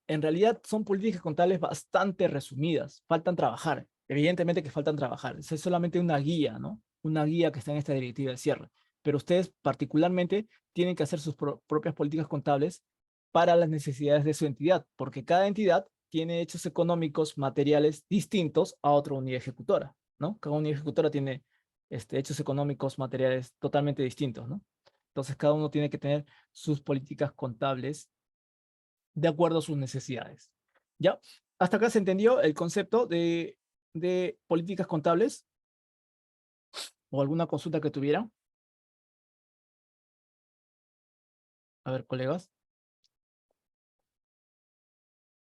en realidad son políticas contables bastante resumidas, faltan trabajar, evidentemente que faltan trabajar, es solamente una guía, ¿no? Una guía que está en esta directiva de cierre, pero ustedes particularmente tienen que hacer sus propias políticas contables para las necesidades de su entidad, porque cada entidad tiene hechos económicos materiales distintos a otra unidad ejecutora, ¿no? Cada unidad ejecutora tiene hechos económicos materiales totalmente distintos, ¿no? Entonces cada uno tiene que tener sus políticas contables de acuerdo a sus necesidades. ¿Ya? ¿Hasta acá se entendió el concepto de políticas contables? ¿O alguna consulta que tuvieran? A ver, colegas,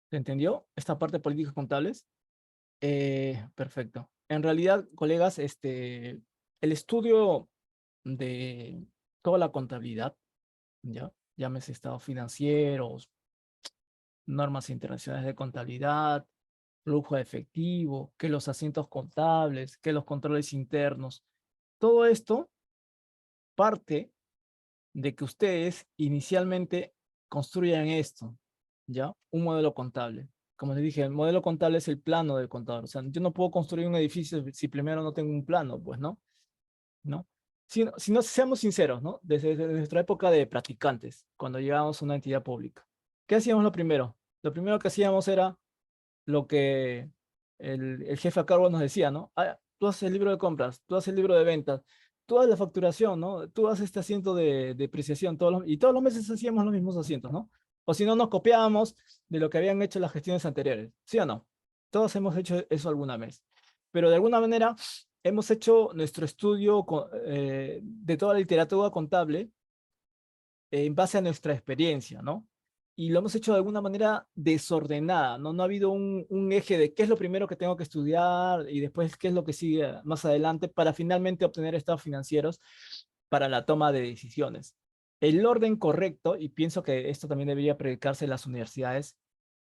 ¿se entendió esta parte de políticas contables? Perfecto. En realidad, colegas, el estudio de toda la contabilidad, ¿ya? Llámese estados financieros, normas internacionales de contabilidad, flujo de efectivo, que los asientos contables, que los controles internos. Todo esto parte de que ustedes inicialmente construyan esto, ¿ya? Un modelo contable. Como les dije, el modelo contable es el plano del contador. O sea, yo no puedo construir un edificio si primero no tengo un plano, pues, ¿no? ¿No? Si no, seamos sinceros, ¿no? Desde nuestra época de practicantes, cuando llegábamos a una entidad pública, ¿qué hacíamos lo primero? Lo primero que hacíamos era lo que el jefe a cargo nos decía, ¿no? Ah, tú haces el libro de compras, tú haces el libro de ventas, tú haces la facturación, ¿no? Tú haces este asiento de depreciación, y todos los meses hacíamos los mismos asientos, ¿no? O si no, nos copiábamos de lo que habían hecho las gestiones anteriores, ¿sí o no? Todos hemos hecho eso alguna vez. Pero de alguna manera hemos hecho nuestro estudio de toda la literatura contable en base a nuestra experiencia, ¿no? Y lo hemos hecho de alguna manera desordenada, ¿no? No ha habido un eje de qué es lo primero que tengo que estudiar y después qué es lo que sigue más adelante para finalmente obtener estados financieros para la toma de decisiones. El orden correcto, y pienso que esto también debería predicarse en las universidades,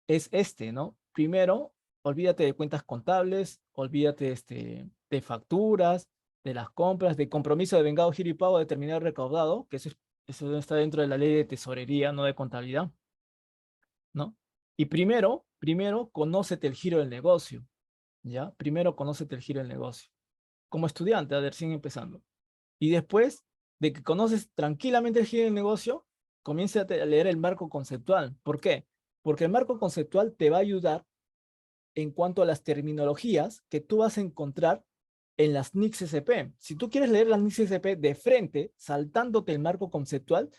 es este, ¿no? Primero, olvídate de cuentas contables, olvídate de facturas, de las compras, de compromiso de vengado, giro y pago determinado recaudado, que eso está dentro de la ley de tesorería, no de contabilidad, ¿no? Y primero, conócete el giro del negocio, ¿ya? Primero, conócete el giro del negocio. Como estudiante, a ver, recién empezando. Y después de que conoces tranquilamente el giro del negocio, comienza a leer el marco conceptual. ¿Por qué? Porque el marco conceptual te va a ayudar en cuanto a las terminologías que tú vas a encontrar en las NICS SP. Si tú quieres leer las NICS SP de frente, saltándote el marco conceptual,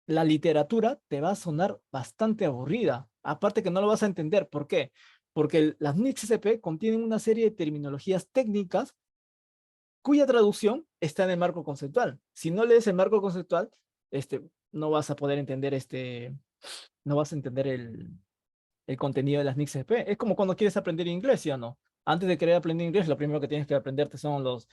la literatura te va a sonar bastante aburrida. Aparte que no lo vas a entender. ¿Por qué? Porque las NICS SP contienen una serie de terminologías técnicas cuya traducción está en el marco conceptual. Si no lees el marco conceptual, no vas a poder entender no vas a entender el contenido de las NICS SP. Es como cuando quieres aprender inglés, ¿sí o no? Antes de querer aprender inglés, lo primero que tienes que aprenderte son los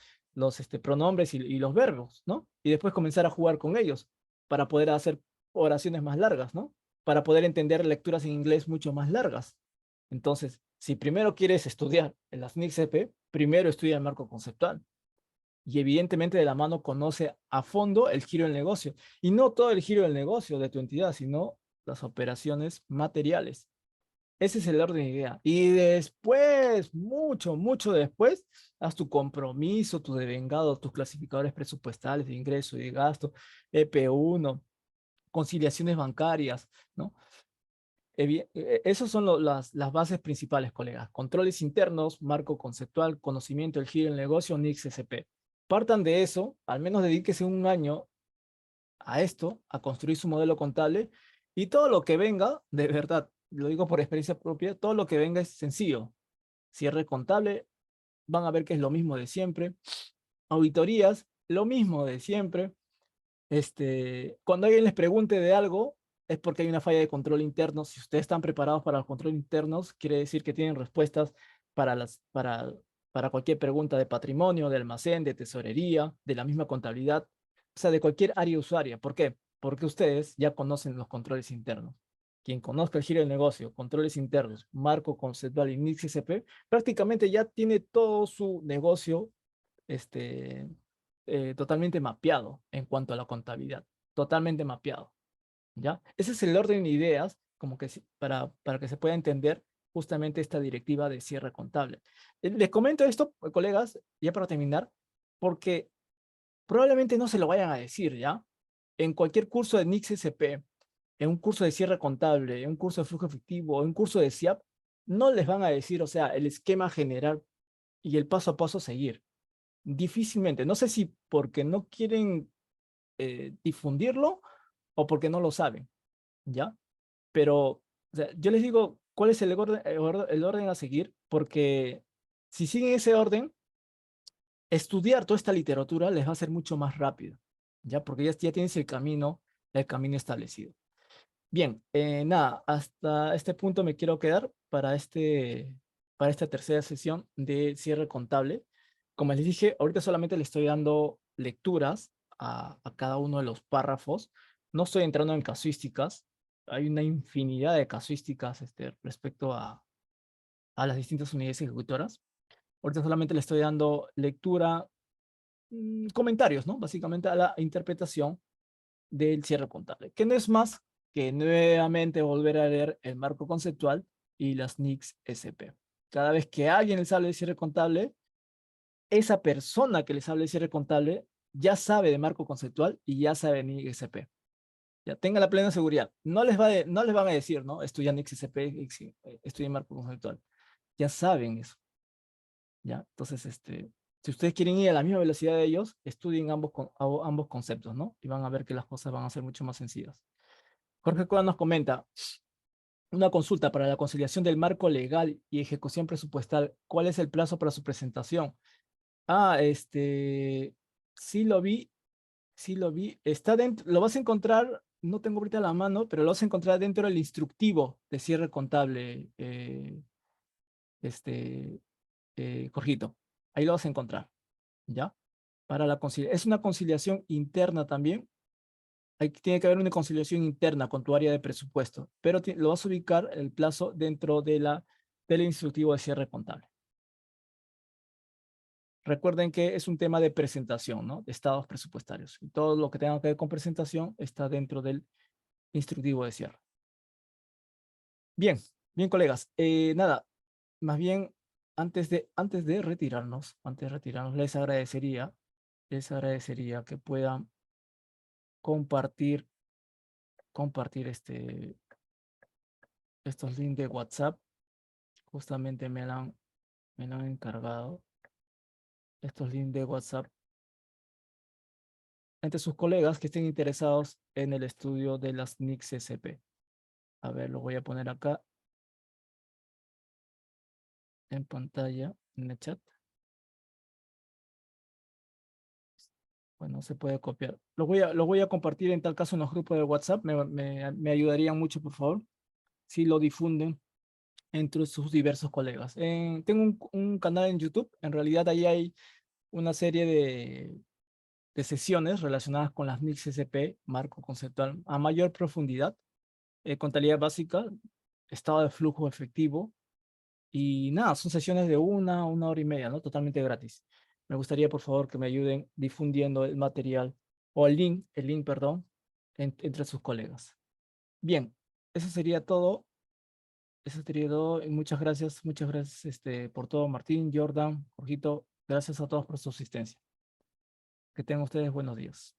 pronombres y los verbos, ¿no? Y después comenzar a jugar con ellos para poder hacer oraciones más largas, ¿no? Para poder entender lecturas en inglés mucho más largas. Entonces, si primero quieres estudiar en las NICS EP, primero estudia el marco conceptual. Y evidentemente de la mano conoce a fondo el giro del negocio. Y no todo el giro del negocio de tu entidad, sino las operaciones materiales. Ese es el orden de idea. Y después, mucho después, haz tu compromiso, tu devengado, tus clasificadores presupuestales de ingreso y de gasto, EP1, conciliaciones bancarias, ¿no? Esos son las bases principales, colegas. Controles internos, marco conceptual, conocimiento del giro del negocio, NICS SP. Partan de eso, al menos dedíquese un año a esto, a construir su modelo contable, y todo lo que venga, de verdad, lo digo por experiencia propia, todo lo que venga es sencillo. Cierre contable, van a ver que es lo mismo de siempre. Auditorías, lo mismo de siempre. Cuando alguien les pregunte de algo, es porque hay una falla de control interno. Si ustedes están preparados para los controles internos, quiere decir que tienen respuestas para, para cualquier pregunta de patrimonio, de almacén, de tesorería, de la misma contabilidad, o sea, de cualquier área usuaria. ¿Por qué? Porque ustedes ya conocen los controles internos. Quien conozca el giro del negocio, controles internos, marco conceptual y NICS SP, prácticamente ya tiene todo su negocio este, totalmente mapeado en cuanto a la contabilidad, totalmente mapeado, ¿ya? Ese es el orden de ideas, como que para que se pueda entender justamente esta directiva de cierre contable. Les comento esto, colegas, ya para terminar, porque probablemente no se lo vayan a decir, ¿ya? En cualquier curso de NICS SP, en un curso de cierre contable, en un curso de flujo efectivo, en un curso de SIAP, no les van a decir, o sea, el esquema general y el paso a paso a seguir. Difícilmente. No sé si porque no quieren difundirlo o porque no lo saben, ¿ya? Pero o sea, yo les digo cuál es el orden a seguir, porque si siguen ese orden, estudiar toda esta literatura les va a ser mucho más rápido, ¿ya? Porque ya tienes el camino establecido. Bien, nada, hasta este punto me quiero quedar para esta tercera sesión de cierre contable. Como les dije, ahorita solamente le estoy dando lecturas a cada uno de los párrafos. No estoy entrando en casuísticas. Hay una infinidad de casuísticas respecto a las distintas unidades ejecutoras. Ahorita solamente le estoy dando lectura, comentarios, ¿no? Básicamente a la interpretación del cierre contable, que no es más que nuevamente volver a leer el marco conceptual y las NICS SP. Cada vez que alguien les hable de cierre contable, esa persona que les hable de cierre contable ya sabe de marco conceptual y ya sabe de NICS SP. Ya tenga la plena seguridad. No les van a decir, ¿no? Estudia NICS SP, estudia marco conceptual. Ya saben eso. ¿Ya? Entonces, si ustedes quieren ir a la misma velocidad de ellos, estudien ambos conceptos, ¿no? Y van a ver que las cosas van a ser mucho más sencillas. Jorge Cueva nos comenta, una consulta para la conciliación del marco legal y ejecución presupuestal. ¿Cuál es el plazo para su presentación? Ah, sí lo vi, sí lo vi. Está dentro, lo vas a encontrar, no tengo ahorita la mano, pero lo vas a encontrar dentro del instructivo de cierre contable, este, Jorgito. Ahí lo vas a encontrar, ¿ya? Para la conciliación. Es una conciliación interna también. Tiene que haber una conciliación interna con tu área de presupuesto, pero lo vas a ubicar el plazo dentro del instructivo de cierre contable. Recuerden que es un tema de presentación, ¿no? De estados presupuestarios. Y todo lo que tenga que ver con presentación está dentro del instructivo de cierre. Bien, bien, colegas. Nada, más bien, antes de retirarnos, les agradecería que puedan compartir estos links de WhatsApp. Justamente me lo han encargado. Estos links de WhatsApp entre sus colegas que estén interesados en el estudio de las NICS SP. A ver, lo voy a poner acá en pantalla, en el chat. Bueno, se puede copiar. Lo voy a compartir en tal caso en los grupos de WhatsApp. Me ayudarían mucho, por favor, si lo difunden entre sus diversos colegas. Tengo un canal en YouTube. En realidad ahí hay una serie de sesiones relacionadas con las NICS SP, marco conceptual, a mayor profundidad. Contabilidad básica, estado de flujo efectivo, y nada, son sesiones de una hora y media, ¿no? Totalmente gratis. Me gustaría, por favor, que me ayuden difundiendo el material, o el link, perdón, entre sus colegas. Bien, eso sería todo. Eso sería todo. Y muchas gracias por todo, Martín, Jordan, Jorgito. Gracias a todos por su asistencia. Que tengan ustedes buenos días.